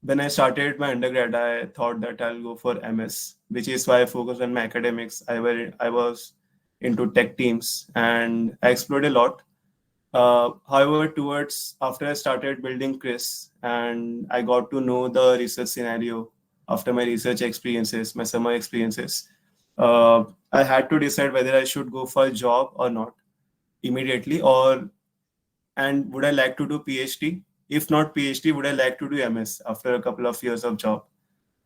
When I started my undergrad, I thought that I'll go for MS, which is why I focused on my academics. I was into tech teams and I explored a lot. However, towards after I started building Chris and I got to know the research scenario after my research experiences, my summer experiences, I had to decide whether I should go for a job or not immediately, or and would I like to do PhD? If not PhD, would I like to do MS after a couple of years of job?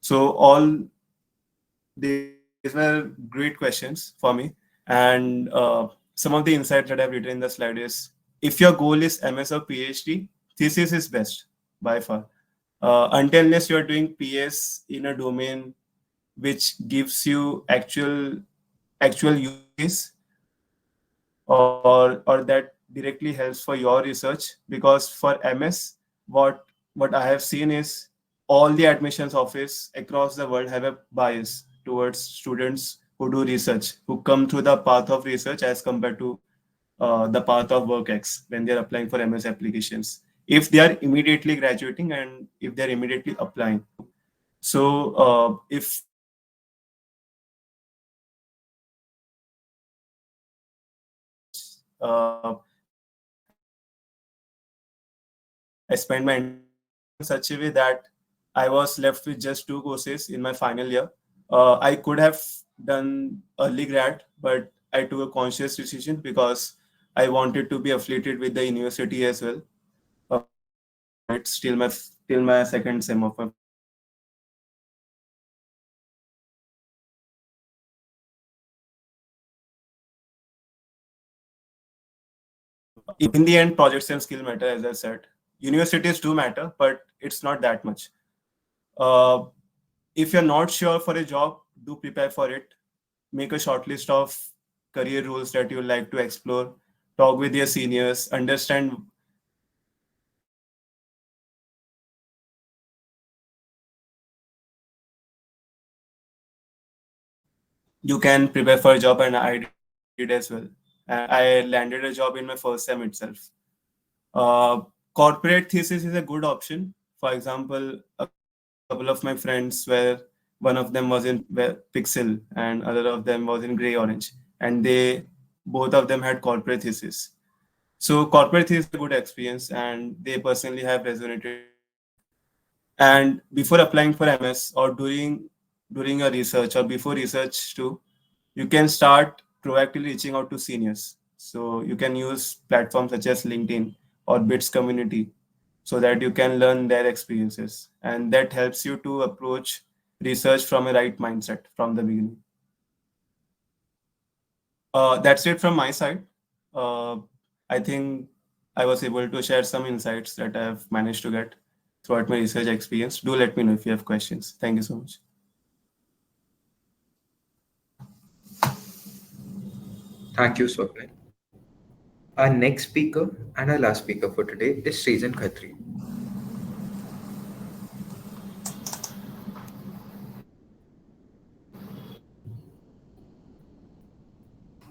So all these were great questions for me. And some of the insights that I've written in the slide is, if your goal is MS or PhD, thesis is best by far. Until unless you are doing PS in a domain which gives you actual use case, or that directly helps for your research. Because for MS, what I have seen is all the admissions office across the world have a bias towards students who do research, who come through the path of research as compared to the path of WorkX when they're applying for MS applications. If they are immediately graduating and if they're immediately applying. So if I spent my entire in such a way that I was left with just two courses in my final year. I could have done early grad, but I took a conscious decision because I wanted to be affiliated with the university as well. It's till my second sem of my. In the end, projects and skill matter, as I said. Universities do matter, but it's not that much. Uh, if you're not sure for a job, do prepare for it. Make a short list of career roles that you like to explore. Talk with your seniors. Understand you can prepare for a job, and I did as well. And I landed a job in my first sem itself. Corporate thesis is a good option. For example, a couple of my friends were, one of them was in pixel and other of them was in gray orange, and they both of them had corporate thesis. So corporate thesis is a good experience, and they personally have resonated with me. And before applying for MS or during your research or before research too, you can start proactively reaching out to seniors. So you can use platforms such as LinkedIn or Bits community so that you can learn their experiences, and that helps you to approach research from a right mindset from the beginning. That's it from my side. Uh, I think I was able to share some insights that I've managed to get throughout my research experience. Do let me know if you have questions. Thank you so much. Thank you, Swapnil. Our next speaker and our last speaker for today is Srijan Khatri.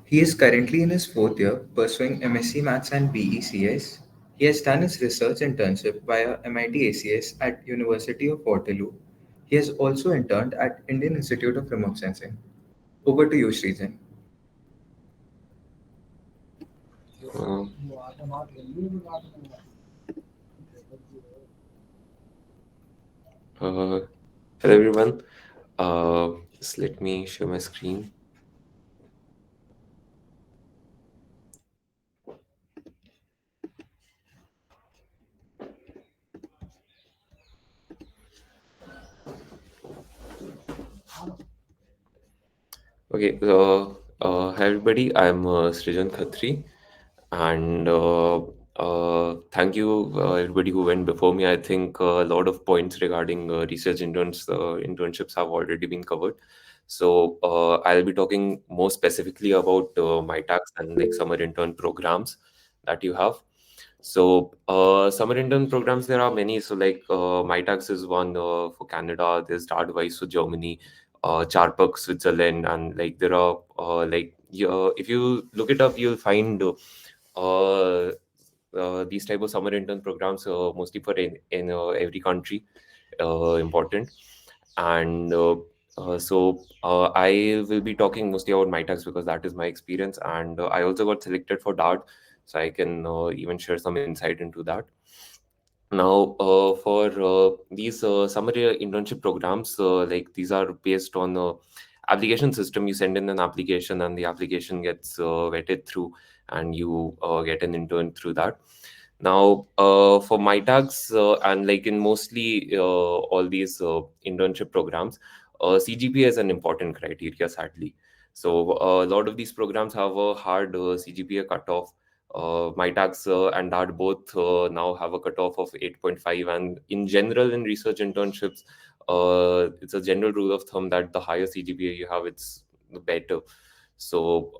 He is currently in his fourth year pursuing MSc Maths and BECS. He has done his research internship via MIT ACS at University of Waterloo. He has also interned at Indian Institute of Remote Sensing. Over to you, Srijan. Uh, hello everyone. Just let me share my screen. Okay, so hi everybody. I'm Srijan Khatri, and thank you everybody who went before me. I think a lot of points regarding research internships have already been covered. So I'll be talking more specifically about my tax and like summer intern programs. that you have. So, summer intern programs, there are many. So, like, MyTax is one for Canada, there's Advice for Germany, Charpak, Switzerland, and like, there are, if you look it up, you'll find these type of summer intern programs, mostly for in every country, important. And I will be talking mostly about MyTax because that is my experience, and I also got selected for DART, so I can even share some insight into that. Now, for these summer internship programs, like these are based on a application system. You send in an application, and the application gets vetted through, and you get an intern through that. Now, for my tags and like in mostly all these internship programs, CGPA is an important criteria, sadly. So a lot of these programs have a hard CGPA cutoff. My tags and that both now have a cutoff of 8.5. And in general, in research internships, it's a general rule of thumb that the higher CGPA you have, it's the better. So,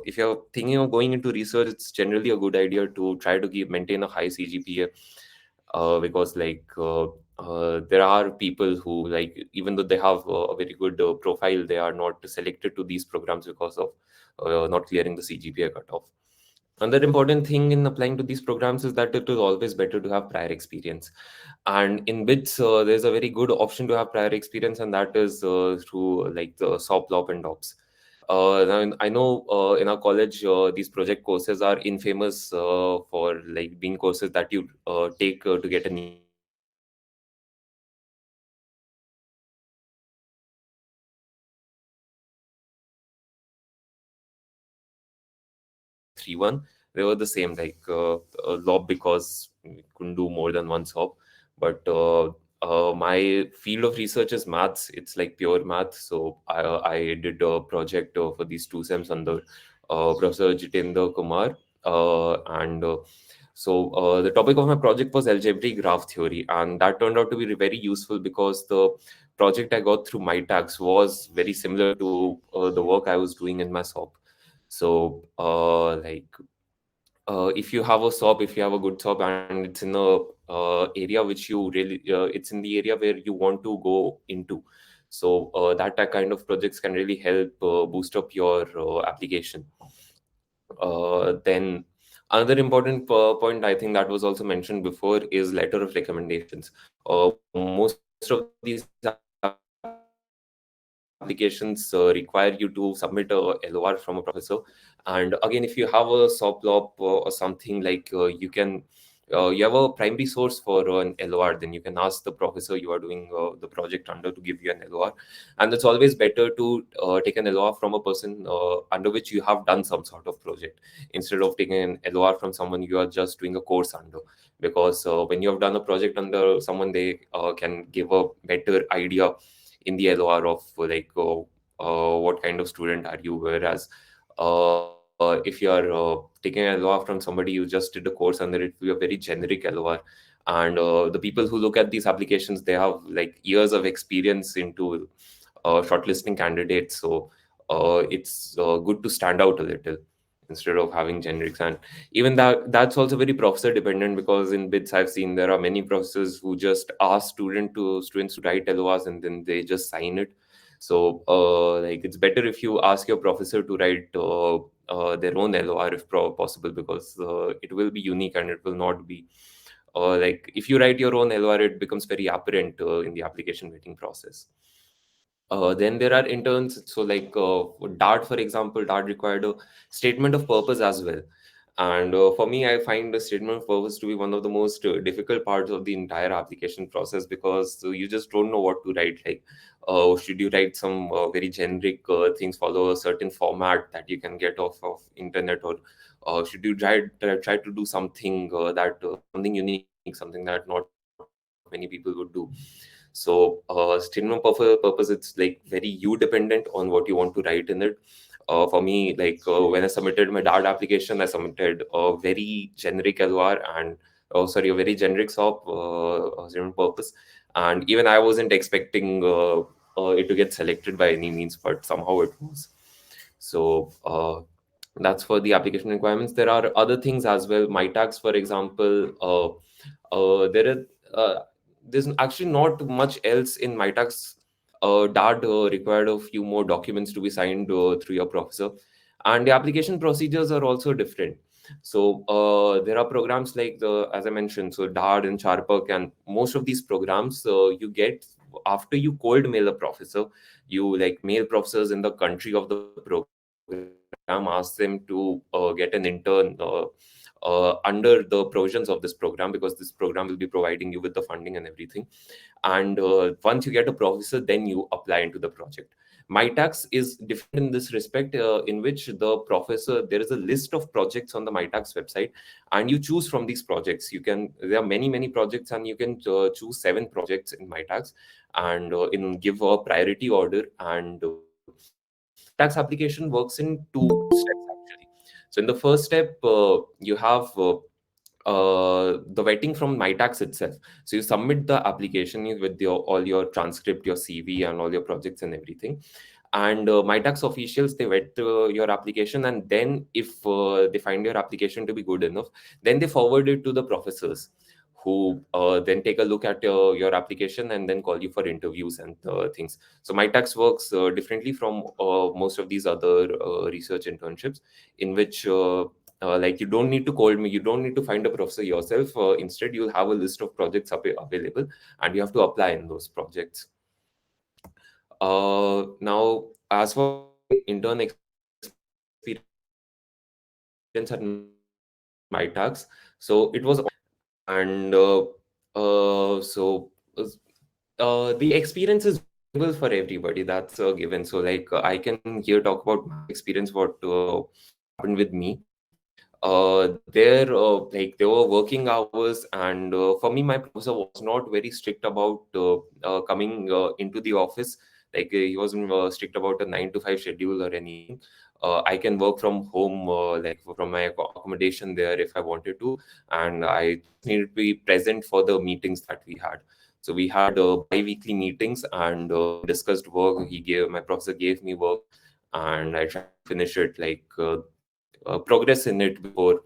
if you're thinking of going into research, it's generally a good idea to try to maintain a high CGPA, because there are people who, like, even though they have a very good profile, they are not selected to these programs because of not clearing the CGPA cutoff. Another important thing in applying to these programs is that it is always better to have prior experience. And in BITS, there's a very good option to have prior experience, and that is through like the SOP, LOP, and DOPS. Now, I know in our college, these project courses are infamous for like being courses that you take to get an ELOR. Three one, they were the same, like lob, because we couldn't do more than one sop. But my field of research is maths. It's like pure math. So I did a project for these two sems under Professor Jitendra Kumar. And so the topic of my project was algebraic graph theory, and that turned out to be very useful because the project I got through MyTax was very similar to the work I was doing in my SOP. So, if you have a SOP, if you have a good SOP, and it's in a area which you really, it's in the area where you want to go into. So, that kind of projects can really help boost up your application. Then another important point, I think that was also mentioned before, is letter of recommendations. Most of these applications require you to submit a LOR from a professor. And again, if you have a SOP LOP or something, like you have a primary source for an LOR, then you can ask the professor you are doing the project under to give you an LOR. And it's always better to take an LOR from a person under which you have done some sort of project, instead of taking an LOR from someone you are just doing a course under. Because when you have done a project under someone, they can give a better idea in the LOR of what kind of student are you. Whereas if you are taking a LOR from somebody you just did a course under, it will be a very generic LOR. And the people who look at these applications, they have like years of experience into shortlisting candidates. So it's good to stand out a little instead of having generics. And even that's also very professor dependent, because in bits I've seen there are many professors who just ask students to write LORs, and then they just sign it. So like, it's better if you ask your professor to write their own LOR if possible, because it will be unique, and it will not be like, if you write your own LOR, it becomes very apparent in the application waiting process. Then there are interns. So, like DART, for example, DART required a statement of purpose as well. And for me, I find the statement of purpose to be one of the most difficult parts of the entire application process, because you just don't know what to write. Like, should you write some very generic things, follow a certain format that you can get off of internet, or should you try to do something something unique, something that not many people would do. So statement of purpose, it's like very you dependent on what you want to write in it. For me, like when I submitted my DART application, I submitted a very generic LOR, and a very generic SOP, statement of purpose. And even I wasn't expecting it to get selected by any means, but somehow it was. So That's for the application requirements. There are other things as well. MyTax, for example, there are there's actually not much else in MyTax. DAD required a few more documents to be signed through your professor, and the application procedures are also different. So there are programs like the, as I mentioned, so DAD and Charpak, and most of these programs you get after you cold mail a professor. You like mail professors in the country of the program, ask them to get an intern under the provisions of this program, because this program will be providing you with the funding and everything. And once you get a professor, then you apply into the project. MyTax is different in this respect, in which the professor, there is a list of projects on the MyTax website, and you choose from these projects. You can, there are many projects, and you can choose 7 projects in MyTax, and in give a priority order. And the MyTax application works in 2 steps actually. So in the first step, you have the vetting from MyTax itself. So you submit the application with your all your transcript, your CV, and all your projects and everything. And MyTax officials, they vet your application, and then if they find your application to be good enough, then they forward it to the professors, who then take a look at your application and then call you for interviews and things. So MyTax works differently from most of these other research internships, in which like you don't need to call me, you don't need to find a professor yourself. Instead, you'll have a list of projects available, and you have to apply in those projects. Now, as for my intern experience at MyTax, so it was and the experience is variable for everybody. That's a given. So, like, I can here talk about my experience, what happened with me. There, like, there were working hours, and for me, my professor was not very strict about coming into the office. Like, he wasn't strict about a 9 to 5 schedule or anything. I can work from home, like from my accommodation there if I wanted to, and I just needed to be present for the meetings that we had. So we had bi-weekly meetings, and we discussed work. My professor gave me work, and I tried to finish it, like progress in it before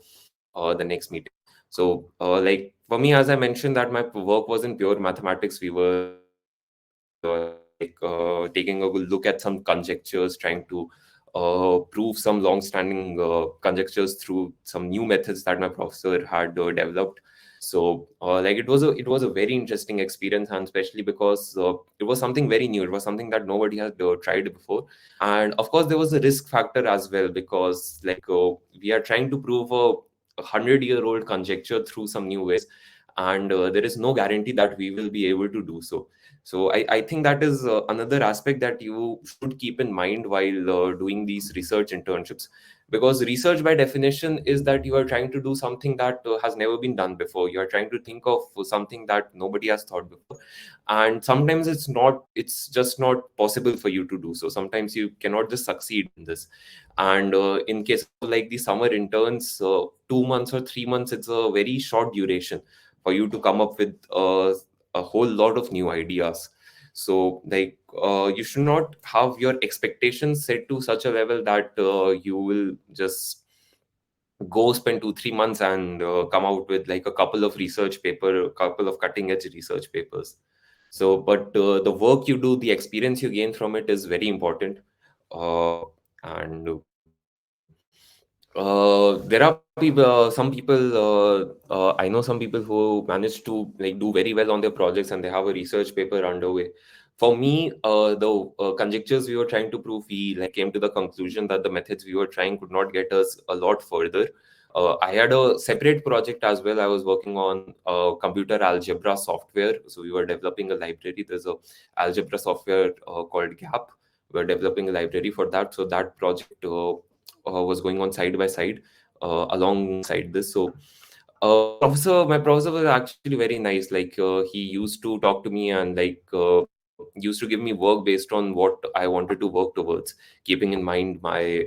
the next meeting. So, like for me, as I mentioned, that my work wasn't pure mathematics. We were taking a good look at some conjectures, trying to prove some long-standing conjectures through some new methods that my professor had developed. So, like it was a very interesting experience, and especially because it was something very new. It was something that nobody had tried before, and of course there was a risk factor as well, because like we are trying to prove a 100-year-old conjecture through some new ways, and there is no guarantee that we will be able to do so. So I think that is another aspect that you should keep in mind while doing these research internships, because research by definition is that you are trying to do something that has never been done before. You are trying to think of something that nobody has thought before, and sometimes it's just not possible for you to do so. Sometimes you cannot just succeed in this. And in case of like the summer interns, 2 months or 3 months, it's a very short duration for you to come up with a whole lot of new ideas. So like you should not have your expectations set to such a level that you will just go spend 2 3 months and come out with like a couple of research paper, a couple of cutting edge research papers. So but the work you do, the experience you gain from it is very important. And there are people, some people, I know some people who manage to like do very well on their projects, and they have a research paper underway. For me, the conjectures we were trying to prove, we like came to the conclusion that the methods we were trying could not get us a lot further. I had a separate project as well. I was working on computer algebra software. So we were developing a library. There's a algebra software called GAP. We're developing a library for that. So that project was going on side by side alongside this. So my professor was actually very nice. Like he used to talk to me and like used to give me work based on what I wanted to work towards, keeping in mind my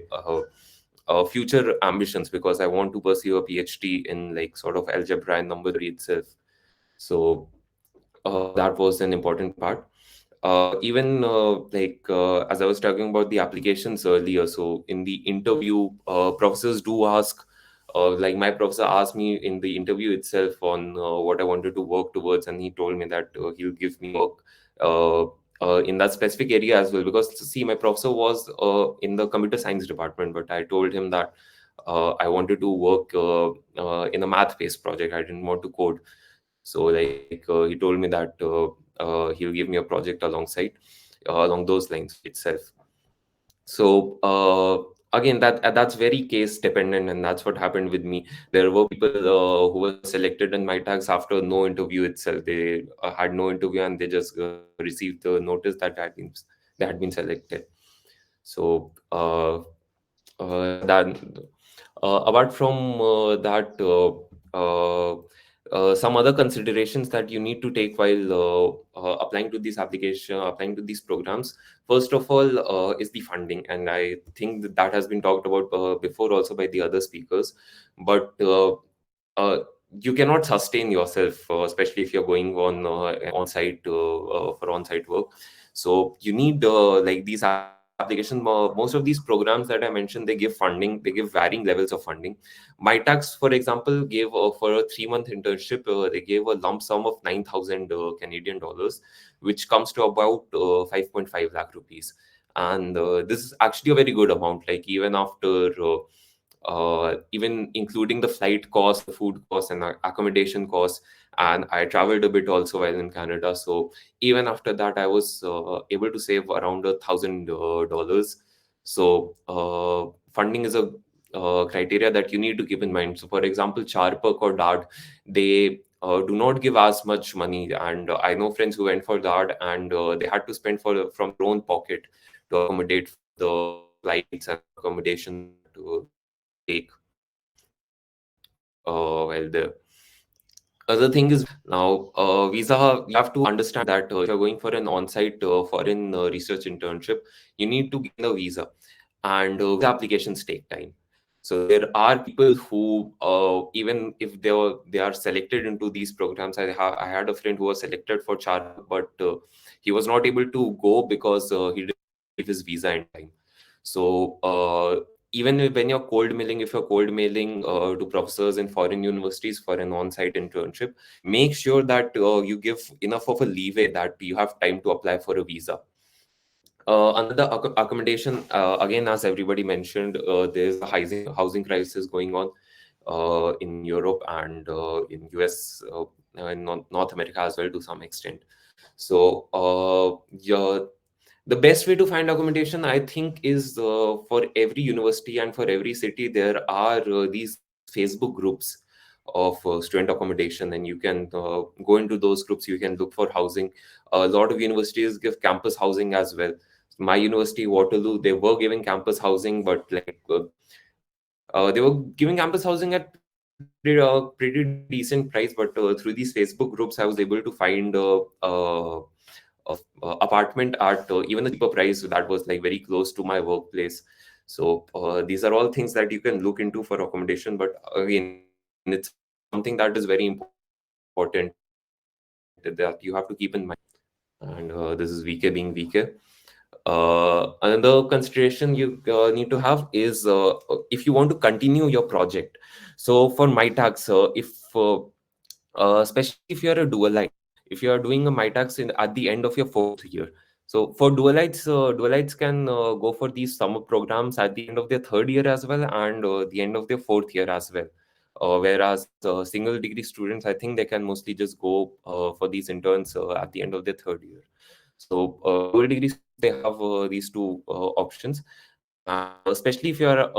future ambitions, because I want to pursue a PhD in like sort of algebra and number theory itself. So that was an important part. even as I was talking about the applications earlier, so in the interview, professors do ask, like my professor asked me in the interview itself on what I wanted to work towards, and he told me that he'll give me work uh, in that specific area as well. Because see, my professor was in the computer science department, but I told him that I wanted to work in a math-based project. I didn't want to code. So he told me that he'll give me a project alongside along those lines itself. So again, that's very case dependent, and that's what happened with me. There were people who were selected in my tags after no interview itself. They had no interview, and they just received the notice that they had been selected. So that apart from that, some other considerations that you need to take while applying to these programs. First of all, is the funding, and I think that has been talked about before also by the other speakers. But uh, you cannot sustain yourself, especially if you're going on on-site for on-site work. So you need these applications. Most of these programs that I mentioned, they give funding. They give varying levels of funding. MyTax, for example, gave for a 3-month internship, they gave a lump sum of 9,000 Canadian dollars, which comes to about 5.5 lakh rupees. And this is actually a very good amount. Like even after even including the flight cost, the food cost, and accommodation costs. And I traveled a bit also while in Canada. So even after that, I was able to save around $1,000. So funding is a criteria that you need to keep in mind. So, for example, Charpak or DART, they do not give as much money. And I know friends who went for DART, and they had to spend from their own pocket to accommodate for the flights and accommodations that they had to take while there. Other thing is now visa. You have to understand that if you're going for an on-site foreign research internship, you need to gain a visa, and visa applications take time. So there are people who even if they are selected into these programs. I had a friend who was selected for Charpak, but he was not able to go because he didn't receive his visa in time. So even when you're cold mailing, if you're cold mailing to professors in foreign universities for an on-site internship, make sure that you give enough of a leeway that you have time to apply for a visa. Another accommodation, again, as everybody mentioned, there's a housing crisis going on in Europe and in US, in North America as well to some extent. So the best way to find accommodation, I think, is for every university and for every city, there are these Facebook groups of student accommodation, and you can go into those groups. You can look for housing. A lot of universities give campus housing as well. My university, Waterloo, they were giving campus housing, but they were giving campus housing at pretty decent price. But through these Facebook groups, I was able to find apartment at even a cheaper price that was like very close to my workplace. So these are all things that you can look into for accommodation. But again, it's something that is very important that you have to keep in mind. And this is VK being VK. Another consideration you need to have is if you want to continue your project. So for MyTax, if especially if you're a dualite, if you are doing a MyTax at the end of your 4th year. So for dualites can go for these summer programs at the end of their 3rd year as well, and the end of their 4th year as well. Whereas single degree students, I think they can mostly just go for these interns at the end of their 3rd year. So dual degree students, they have these two options. And especially if you are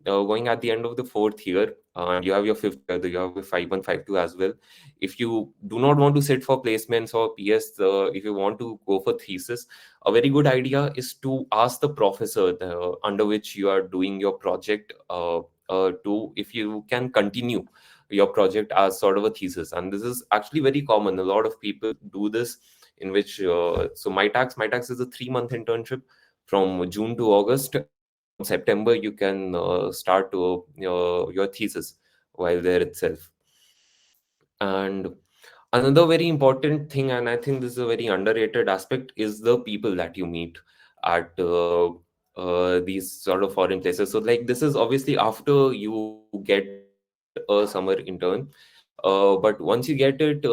going at the end of the 4th year, and you have your 5th year, you have your 5-1, 5-2 as well. If you do not want to sit for placements or PS, if you want to go for thesis, a very good idea is to ask the professor under which you are doing your project to if you can continue your project as sort of a thesis. And this is actually very common. A lot of people do this, in which so my tax is a 3-month internship from June to August, and from September you can start your thesis while there itself. And Another very important thing, and I think this is a very underrated aspect, is the people that you meet at these sort of foreign places. So, like, this is obviously after you get a summer intern. But once you get it,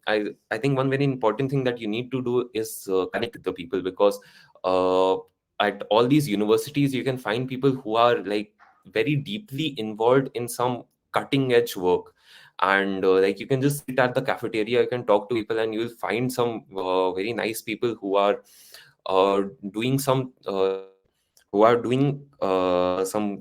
I think one very important thing that you need to do is connect with the people, because uh, at all these universities, you can find people who are like very deeply involved in some cutting edge work. And like, you can just sit at the cafeteria, you can talk to people, and you will find some very nice people who are doing some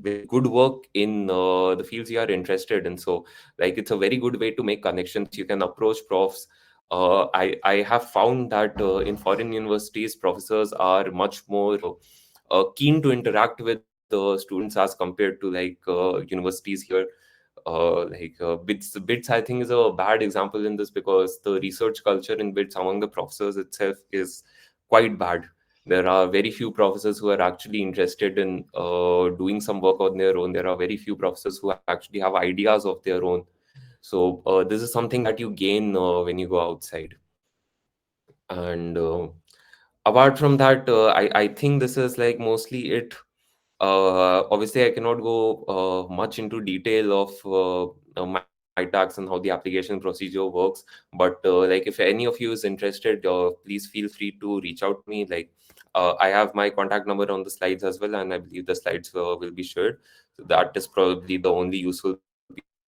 very good work in the fields you are interested in. So, like, it's a very good way to make connections. You can approach profs. I have found that in foreign universities, professors are much more keen to interact with students as compared to like universities here. Bits I think is a bad example in this, because the research culture in bits among the professors itself is quite bad. There are very few professors who are actually interested in doing some work on their own. There are very few professors who actually have ideas of their own. So this is something that you gain when you go outside. And apart from that, I think this is like mostly it. Obviously, I cannot go much into detail of my tax and how the application procedure works. But like, if any of you is interested, please feel free to reach out to me. Like, I have my contact number on the slides as well, and I believe the slides will be shared. So that is probably the only useful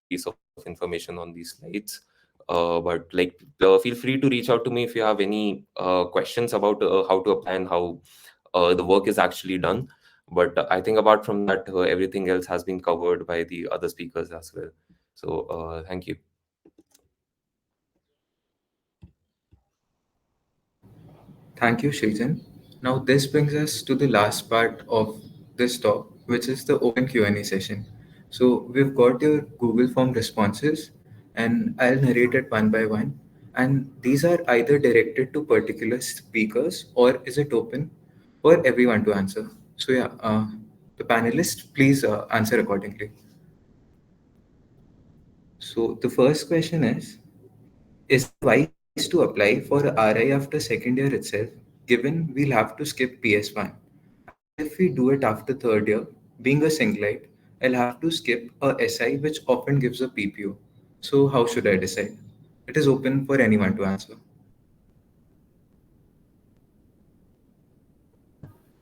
piece of information on these slides. But like, feel free to reach out to me if you have any questions about how to apply and how the work is actually done. But I think apart from that, everything else has been covered by the other speakers as well. So thank you. Thank you, Shrijan. Now, this brings us to the last part of this talk, which is the open Q&A session. So, we've got your Google form responses, and I'll narrate it one by one. And these are either directed to particular speakers, or is it open for everyone to answer? So, yeah, the panelists, please answer accordingly. So, the first question is it wise to apply for a RI after second year itself, given we'll have to skip PS1? And if we do it after third year, being a singlite, I'll have to skip a SI, which often gives a PPO. So, how should I decide? It is open for anyone to answer.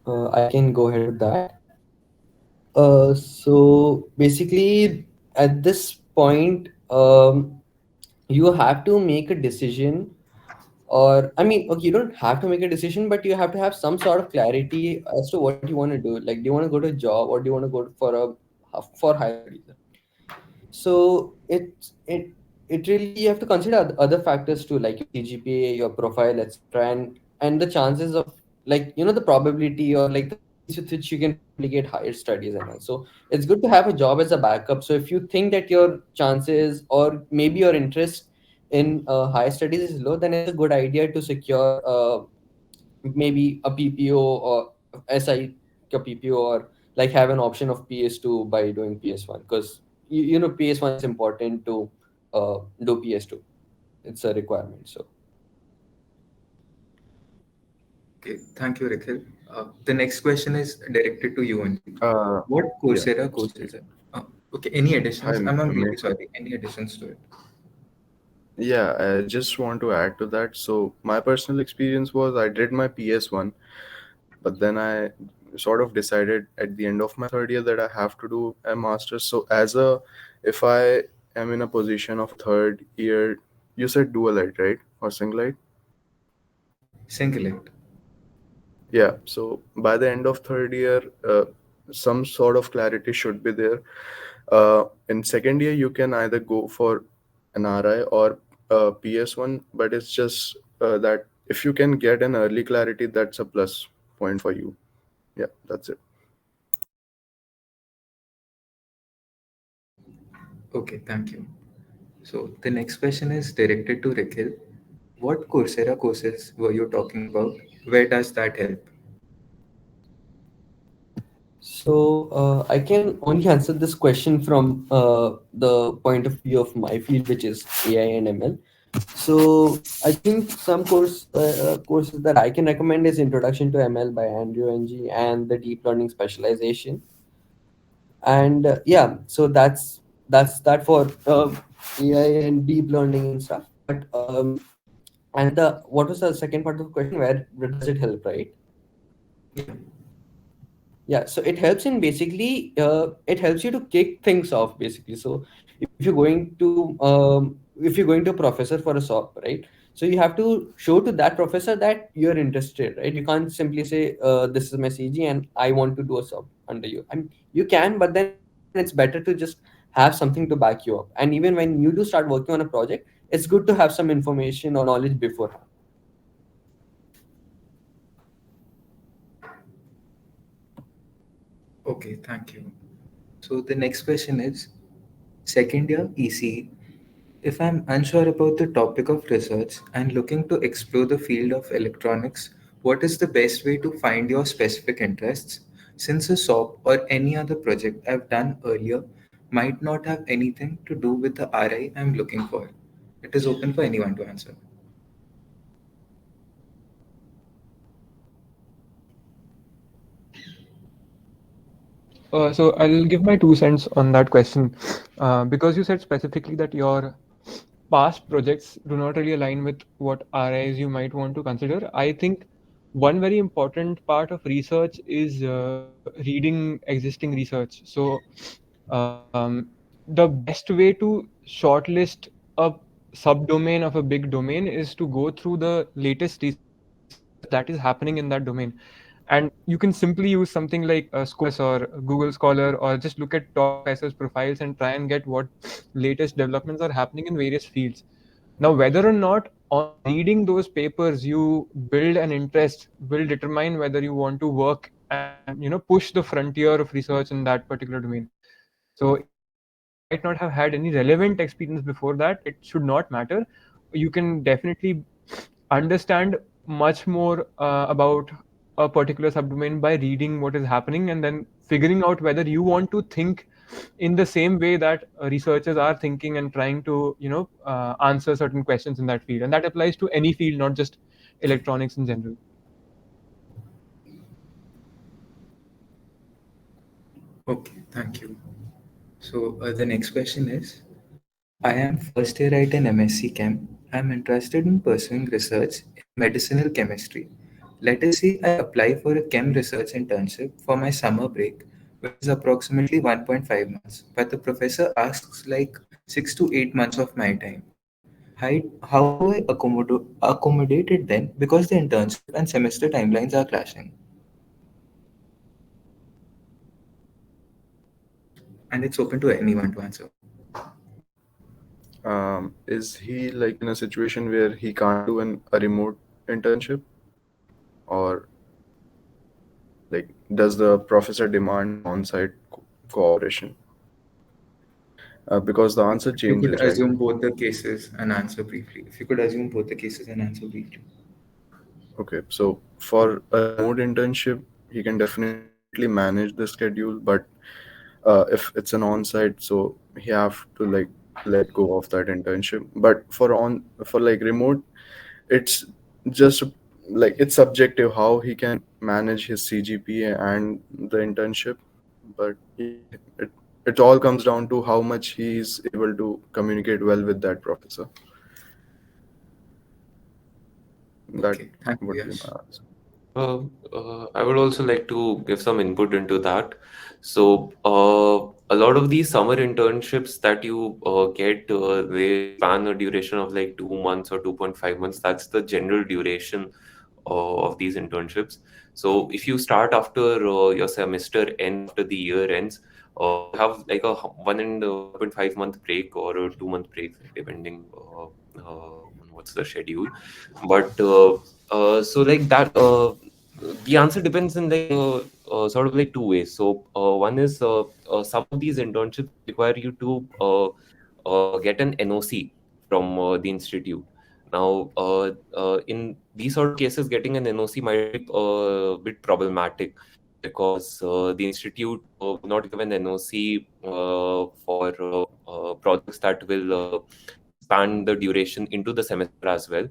I can go ahead with that. So basically, at this point, you have to make a decision, or I mean, okay, you don't have to make a decision, but you have to have some sort of clarity as to what you want to do. Like, do you want to go to a job, or do you want to go for higher studies? So it really, you have to consider other factors too, like your CGPA, your profile, etc., and the chances of, like, the probability, or like the ease with which you can probably get higher studies and all. So it's good to have a job as a backup. So if you think that your chances, or maybe your interest in higher studies is low, then it's a good idea to secure maybe a PPO or SI, a PPO, or like have an option of PS2 by doing PS1, because PS1 is important to do PS2. It's a requirement. So Okay, thank you, Rikhil. The next question is directed to you only. What Yeah. Coursera course is it? Okay, any Hi, additions? I'm really Meghna. sorry. Any additions to it? Yeah, I just want to add to that. So my personal experience was I did my PS1, but then I sort of decided at the end of my third year that I have to do a master's. So if I am in a position of third year, you said dualite, right? Or singlite? Singlet. Yeah. So by the end of third year, some sort of clarity should be there. In second year, you can either go for an RI or PS1, but it's just that if you can get an early clarity, that's a plus point for you. Yeah, that's it. Okay, thank you. So the next question is directed to Rikhil. What Coursera courses were you talking about? Where does that help? So I can only answer this question from the point of view of my field, which is AI and ML. So I think some courses that I can recommend is Introduction to ML by Andrew Ng and the Deep Learning Specialization. And yeah, so that's that for AI and deep learning and stuff. But and the what was the second part of the question? Where does it help, right? Yeah. Yeah, so it helps in basically it helps you to kick things off basically. So if you're going to a professor for a SOP, right? So you have to show to that professor that you're interested, right? You can't simply say this is my CG and I want to do a SOP under you. I mean, you can, but then it's better to just have something to back you up. And even when you do start working on a project, it's good to have some information or knowledge beforehand. Okay, thank you. So the next question is second year ECE. If I'm unsure about the topic of research and looking to explore the field of electronics, what is the best way to find your specific interests? Since a SOP or any other project I've done earlier might not have anything to do with the RI I'm looking for. It is open for anyone to answer. So I'll give my 2 cents on that question. Because you said specifically that your past projects do not really align with what RIs you might want to consider. I think one very important part of research is reading existing research. So um, the best way to shortlist a subdomain of a big domain is to go through the latest research that is happening in that domain. And you can simply use something like Scopus or Google Scholar, or just look at top professors' profiles and try and get what latest developments are happening in various fields. Now, whether or not on reading those papers you build an interest will determine whether you want to work and push the frontier of research in that particular domain. So even though you might not have had any relevant experience before that, it should not matter. You can definitely understand much more about a particular subdomain by reading what is happening and then figuring out whether you want to think in the same way that researchers are thinking and trying to answer certain questions in that field. And that applies to any field, not just electronics in general. Okay, thank you. So the next question is I am first year at an MSc Chem. I'm interested in pursuing research in medicinal chemistry. Let us say I apply for a chem research internship for my summer break, which is approximately 1.5 months, but the professor asks like 6 to 8 months of my time. How do I accommodate it then? Because the internship and semester timelines are clashing. And it's open to anyone to answer. Is he like in a situation where he can't do a remote internship, or like does the professor demand an on-site cooperation? Because the answer If you could changes, right? assume both the cases and answer briefly. If you could assume both the cases and answer briefly. Okay, so for a remote internship, he can definitely manage the schedule, but if it's an on-site, so he have to like let go of that internship. But for like remote, it's just like it's subjective how he can manage his CGPA and the internship. But yeah, it all comes down to how much he is able to communicate well with that professor. That Okay, thank you, would be Yash. my answer. I would also like to give some input into that. So, a lot of these summer internships that you get, they span a duration of like 2 months or 2.5 months. That's the general duration of these internships. So, if you start after your semester ends, after the year ends, you have like a 1.5 month break or a 2 month break, depending on what's the schedule. But so like that. The answer depends in like sort of like two ways. So one is some of these internships require you to get an NOC from the institute. Now, in these sort of cases, getting an NOC might be a bit problematic because the institute will not give an NOC for projects that will expand the duration into the semester as well.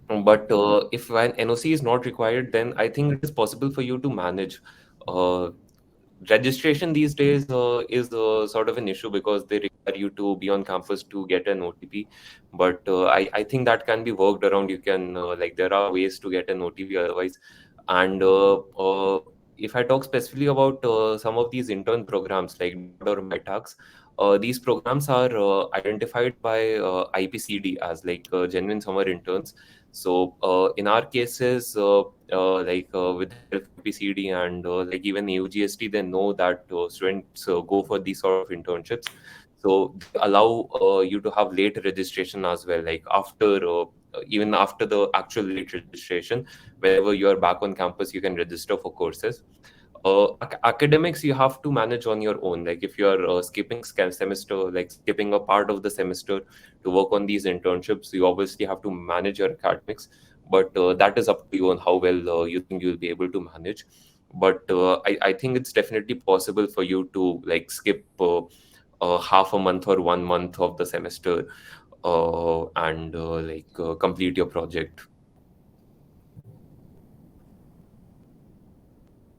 But if an NOC is not required, then I think it is possible for you to manage. Uh, Registration these days is sort of an issue because they require you to be on campus to get an OTP. But I think that can be worked around. You can, like, there are ways to get an OTP otherwise. And if I talk specifically about some of these intern programs like DOD or MyTax, these programs are identified by IPCD as like genuine summer interns. So in our cases, with the help of IPCD and like even AUGST, they know that students go for these sort of internships. So they allow you to have late registration as well, like after even after the actual late registration, whenever you are back on campus, you can register for courses. Academics you have to manage on your own. Like if you are skipping semester, like skipping a part of the semester to work on these internships, you obviously have to manage your academics. But that is up to you on how well you think you'll be able to manage. But I think it's definitely possible for you to like skip half a month or 1 month of the semester and complete your project.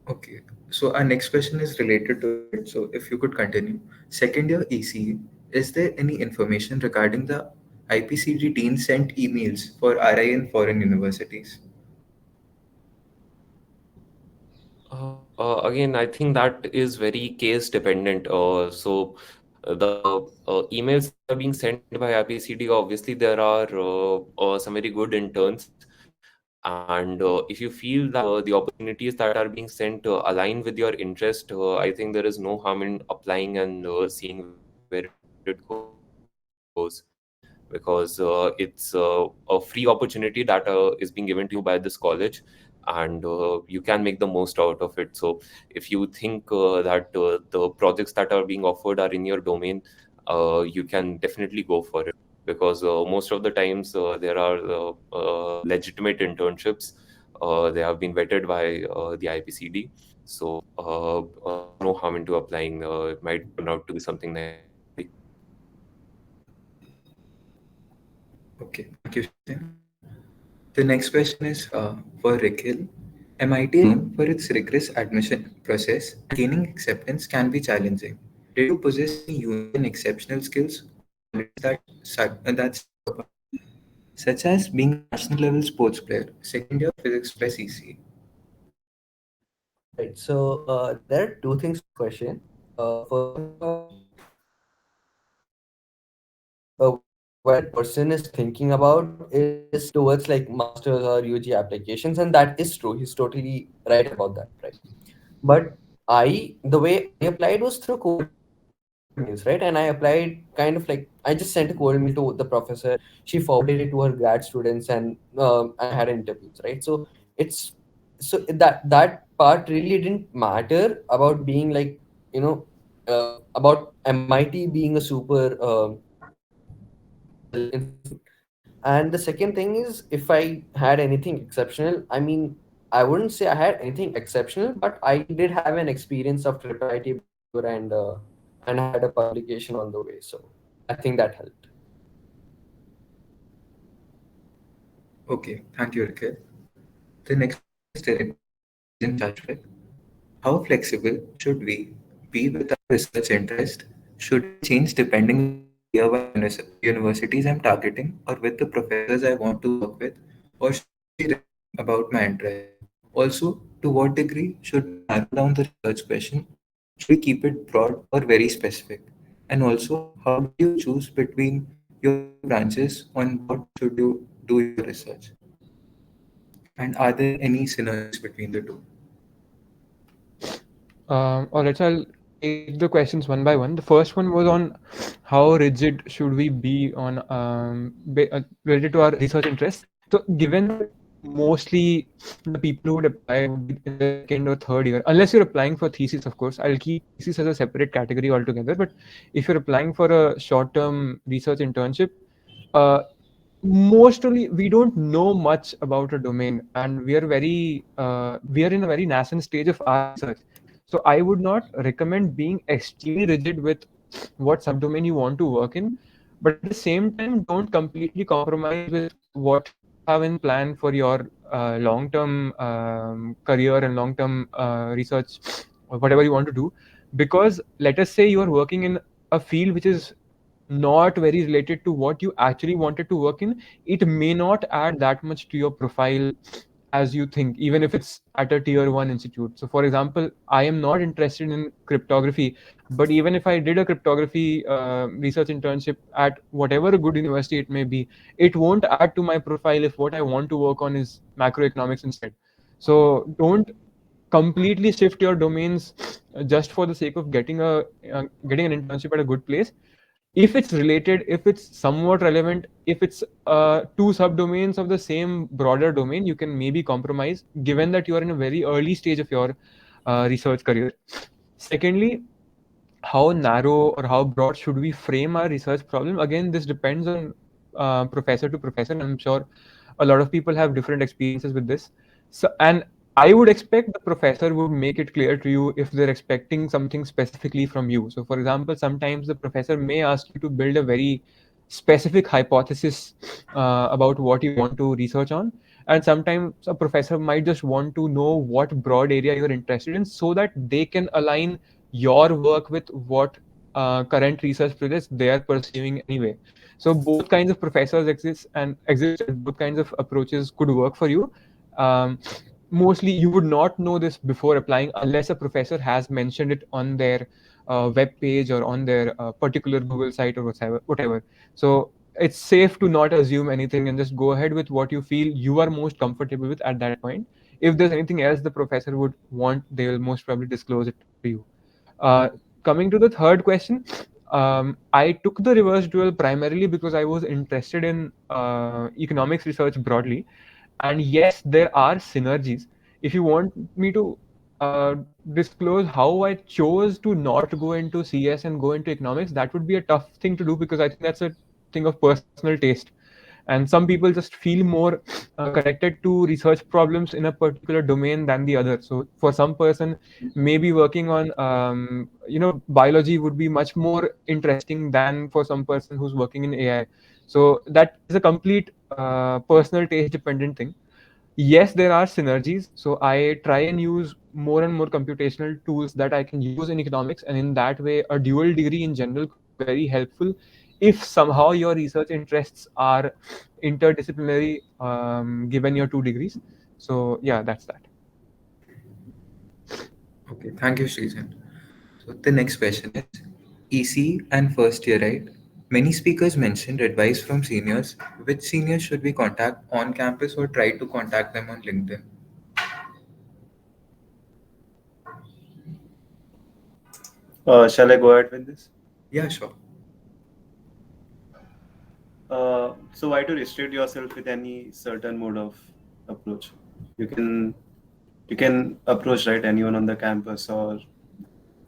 Okay. So our next question is related to it. So if you could continue. Second year ECE, is there any information regarding the IPCD team sent emails for RI in foreign universities? Again, I think that is very case dependent. The emails that are being sent by IPCD, obviously there are some very good interns, and if you feel that the opportunities that are being sent align with your interest, I think there is no harm in applying and seeing where it goes, because it's a free opportunity that is being given to you by this college, and you can make the most out of it. So if you think that the projects that are being offered are in your domain, you can definitely go for it, because most of the times there are legitimate internships. They have been vetted by the IPCD. So there is no harm into applying. It might turn out to be something nice eventually. Okay. Thank you, Shashank. The next question is for Rikhil. MIT is known for its rigorous admission process, and gaining acceptance can be challenging. Did you possess any unique and exceptional skills or qualities that set you apart, such as being a national level sports player, second year physics plus EC? Right. So there are two things to this question. First thing about what that person is thinking about is towards like masters or UG applications, and that is true. He's totally right about that, right? But the way I applied was through cold mails, right? And I applied kind of like I just sent a cold mail to the professor. She forwarded it to her grad students, and I had interviews, right? So it's that part really didn't matter about being like you know about MIT being a super well institute. And the second thing is, if I had anything exceptional, I mean, I wouldn't say I had anything exceptional, but I did have an experience of triple IT before, and had a publication on the way. So I think that helped. Okay, thank you, Rikhil. The next question is directed to Srijan Shashwat. How flexible should we be with our research interest? Should I change depending on the tier one universities I'm targeting or with the professors I want to work with? Or should I be rigid about my interest? Also, to what degree should we narrow down the research question or should we keep it broad or very specific? And also, how do you choose between your two branches on what should you do your research? And are there any synergies between the two? All right, so I'll take the questions one by one. The first one was on how rigid should we be on related to our research interests. So, given that mostly the people who would apply would be in the second or third year, unless you're applying for thesis, of course, I'll keep thesis as a separate category altogether. But if you're applying for a short-term research internship, uh, mostly we don't know much about a domain, and we are in a very nascent stage of our research. So I would not recommend being extremely rigid with what subdomain you want to work in. but at the same time, don't completely compromise with what you have in plan for your long-term career and long-term research or whatever you want to do. Because let us say you are working in a field which is not very related to what you actually wanted to work in, it may not add that much to your profile as you think, even if it's at a tier one institute. So, for example, I am not interested in cryptography, but even if I did a cryptography research internship at whatever a good university it may be, it won't add to my profile if what I want to work on is macroeconomics instead. So, don't completely shift your domains just for the sake of getting an internship at a good place. If it's related, if it's somewhat relevant, if it's two subdomains of the same broader domain, you can maybe compromise, given that you are in a very early stage of your research career. Secondly, how narrow or how broad should we frame our research problem? Again, this depends on professor to professor, and I'm sure a lot of people have different experiences with this. So, and I would expect the professor would make it clear to you if they're expecting something specifically from you. So, for example, sometimes the professor may ask you to build a very specific hypothesis about what you want to research on, and sometimes a professor might just want to know what broad area you're interested in so that they can align your work with what current research projects they are pursuing anyway. So both kinds of professors exist, and both kinds of approaches could work for you. Um, Mostly, you would not know this before applying unless a professor has mentioned it on their web page or on their particular Google site or whatever. Whatever. So it's safe to not assume anything and just go ahead with what you feel you are most comfortable with at that point. If there's anything else the professor would want, they will most probably disclose it to you. Coming to the third question, I took the reverse dual primarily because I was interested in economics research broadly. And yes, there are synergies. If you want me to disclose how I chose to not go into CS and go into economics, that would be a tough thing to do because I think that's a thing of personal taste. And some people just feel more connected to research problems in a particular domain than the other. So for some person, maybe working on biology would be much more interesting than for some person who's working in AI. So that is a complete personal taste dependent thing. Yes, there are synergies. So I try and use more and more computational tools that I can use in economics, and in that way, a dual degree in general could be very helpful if somehow your research interests are interdisciplinary, given your two degrees. So yeah, that's that. Okay, thank you, Srijan. So the next question is EC and first year, right? Many speakers mentioned advice from seniors. Which seniors should we contact on campus or try to contact them on LinkedIn? Shall I go ahead with this? Yeah, sure. So why to restrict yourself with any certain mode of approach? You can approach, right, anyone on the campus, or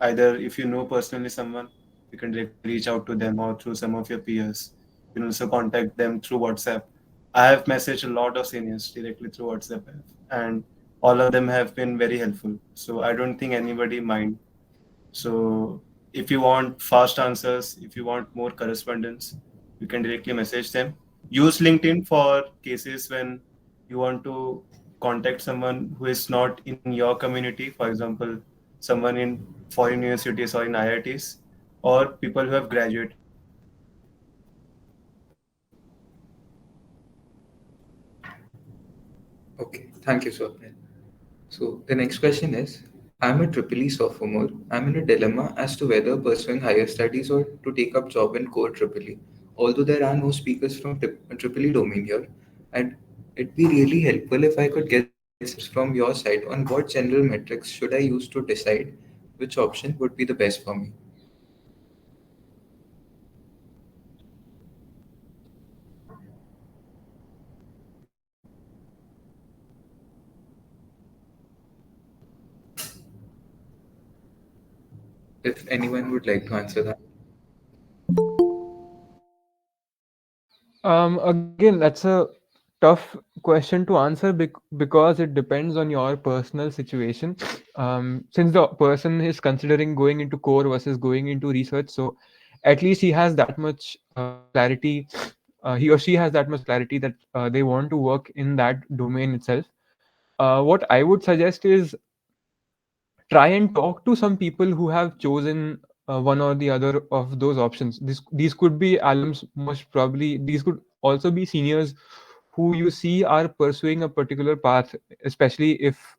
either if you know personally someone, you can directly reach out to them or through some of your peers. You can also contact them through WhatsApp. I have messaged a lot of seniors directly through WhatsApp, and all of them have been very helpful. So I don't think anybody mind. So if you want fast answers, if you want more correspondence, you can directly message them. Use LinkedIn for cases when you want to contact someone who is not in your community, for example, someone in foreign universities or in IITs, or people who have graduated. Okay, thank you, Swapnil. So the next question is, I'm a triple E sophomore. I'm in a dilemma as to whether pursuing higher studies or to take up job in core triple E. Although there are no speakers from triple E domain here, and it'd be really helpful if I could get some tips from your side on what general metrics should I use to decide which option would be the best for me. If anyone would like to answer that. Again, that's a tough question to answer because it depends on your personal situation. Since the person is considering going into core versus going into research, so at least he has that much clarity. He or she has that much clarity that they want to work in that domain itself. What I would suggest is try and talk to some people who have chosen one or the other of those options. These could be alums, most probably. These could also be seniors who you see are pursuing a particular path, especially if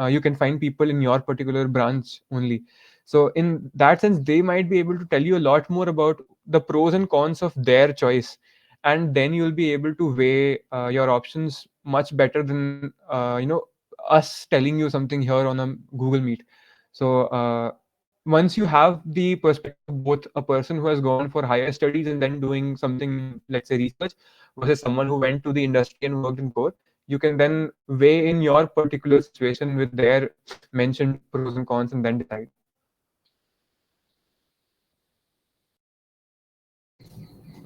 you can find people in your particular branch only. So, in that sense, they might be able to tell you a lot more about the pros and cons of their choice, and then you'll be able to weigh your options much better than us telling you something here on a Google Meet. So once you have the perspective of both a person who has gone for higher studies and then doing something in, let's say, research, versus someone who went to the industry and worked in core, you can then weigh in your particular situation with their mentioned pros and cons and then decide.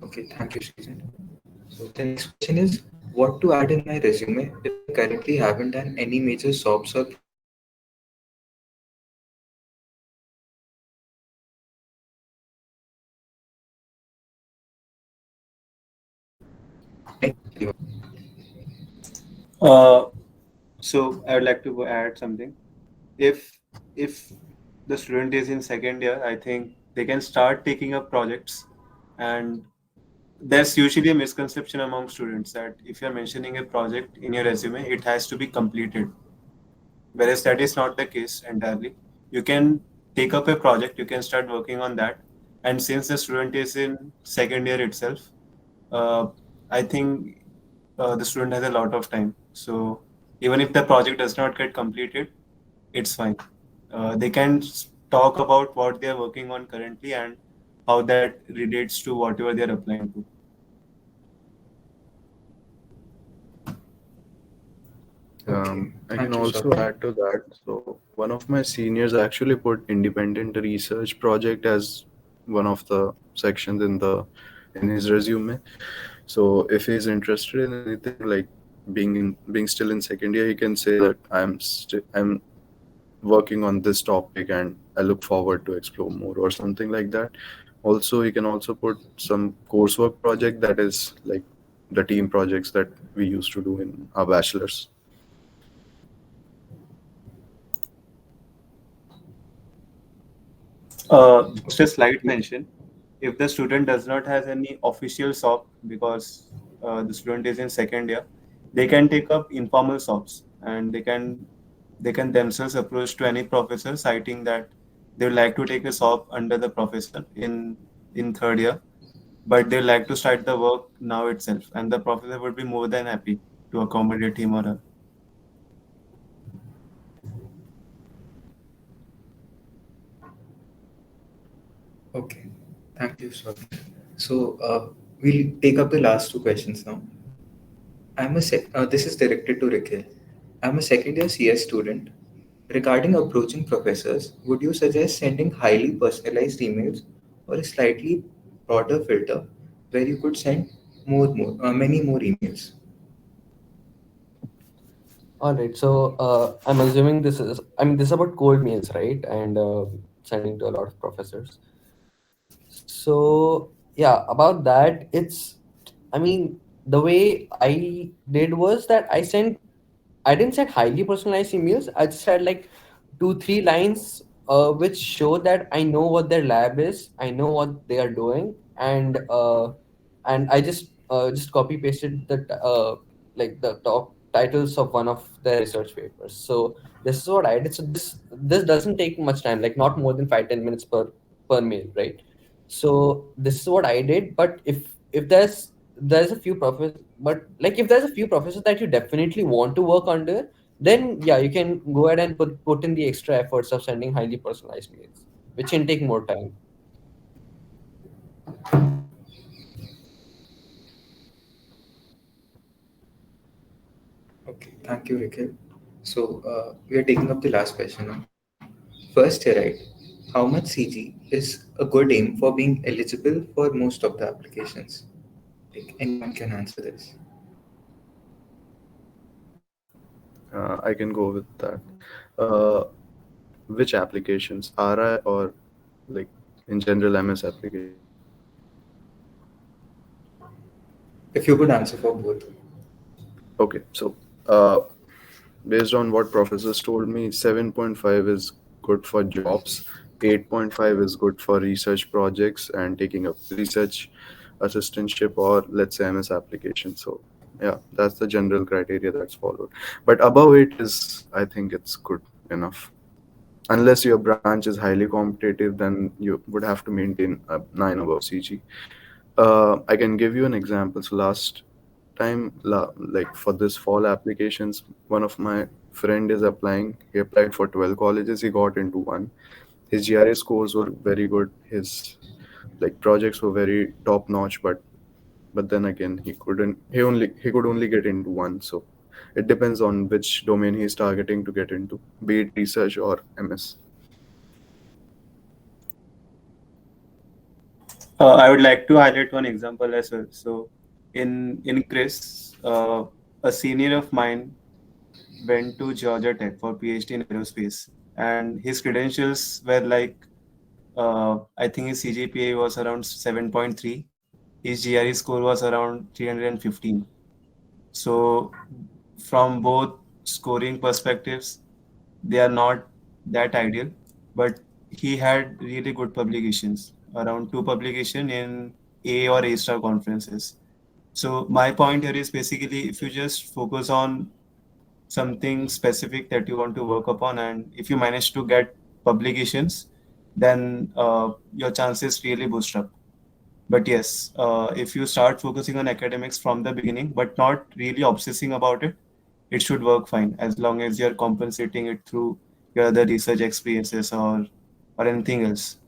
Okay, thank you, Srijan. So the next question is, what to add in my resume if I currently haven't done any major SOPs or projects? Anyone? Uh, so I would like to add something. If the student is in second year, I think they can start taking up projects. And there's usually a misconception among students that if you're mentioning a project in your resume, it has to be completed, whereas that is not the case entirely. You can take up a project, you can start working on that, and since the student is in second year itself, uh, I think the student has a lot of time. So even if the project does not get completed, it's fine. They can talk about what they are working on currently and how that relates to whatever they are applying to. Okay, I can thank you, also Swapnil. add to that. So one of my seniors actually put independent research project as one of the sections in his resume. So if he's interested in anything like being still in second year, he can say that I'm working on this topic and I look forward to explore more or something like that. Also, he can also put some coursework project that is like the team projects that we used to do in our bachelor's. Just a slight mention, if the student does not has any official SOP because the student is in second year, they can take up informal SOPs and they can themselves approach to any professor citing that they would like to take a SOP under the professor in third year, but they like to start the work now itself, and the professor would be more than happy to accommodate him or her. Okay, thank you, Swapnil. So we'll take up the last two questions now. This is directed to Rikhil. I'm a second year CS student. Regarding approaching professors, would you suggest sending highly personalized emails or a slightly broader filter where you could send many more emails? All right. So I'm assuming this is about cold mails, right? And sending to a lot of professors. So yeah, about that, I mean, the way I did was that I didn't send highly personalized emails. I just had like 2 3 lines, which show that I know what their lab is, I know what they are doing, and I just copy pasted like the top titles of one of their research papers. So this is what I did. So this doesn't take much time, like not more than 5 10 minutes per mail, right? So this is what I did. But if there's a few professors, but like if there's a few professors that you definitely want to work under, then yeah, you can go ahead and put in the extra efforts of sending highly personalized mails, which can take more time. Okay, thank you, Rikhil. So we are taking up the last question now. First, right, how much CG is a good aim for being eligible for most of the applications? Like anyone can answer this. I can go with that. Uh, which applications? RI or like in general MS application? If you could answer for both. Okay, so uh, based on what professors told me, 7.5 is good for jobs, 8.5 is good for research projects and taking up research assistantship or let's say MS application. So yeah, that's the general criteria that's followed. But above it is, I think it's good enough. Unless your branch is highly competitive, then you would have to maintain a 9 above CG. I can give you an example. So last time, like for this fall applications, one of my friend is applying. He applied for 12 colleges. He got into one. His GRA scores were very good. His like projects were very top notch, but then again he couldn't. He could only get into one. So it depends on which domain he's targeting to get into, be it research or MS. I would like to highlight one example as well. So, in Chris, a senior of mine went to Georgia Tech for PhD in aerospace, and his credentials were like, I think his CGPA was around 7.3. His GRE score was around 315. So, from both scoring perspectives, they are not that ideal, but he had really good publications, around two publication in A or A star conferences. So my point here is basically if you just focus on something specific that you want to work upon, and if you manage to get publications, then your chances really boost up. But yes, if you start focusing on academics from the beginning, but not really obsessing about it should work fine as long as you're compensating it through your other research experiences or anything else.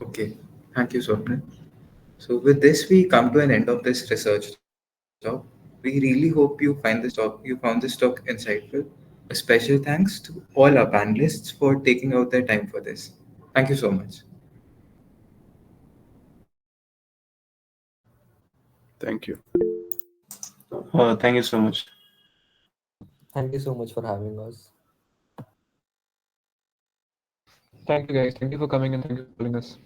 Okay, thank you, Swapnil. So with this, we come to an end of this research talk. We really hope you found this talk insightful. A special thanks to all our panelists for taking out their time for this. Thank you so much. Thank you. Thank you so much. Thank you so much for having us. Thank you, guys. Thank you for coming and thank you for calling us.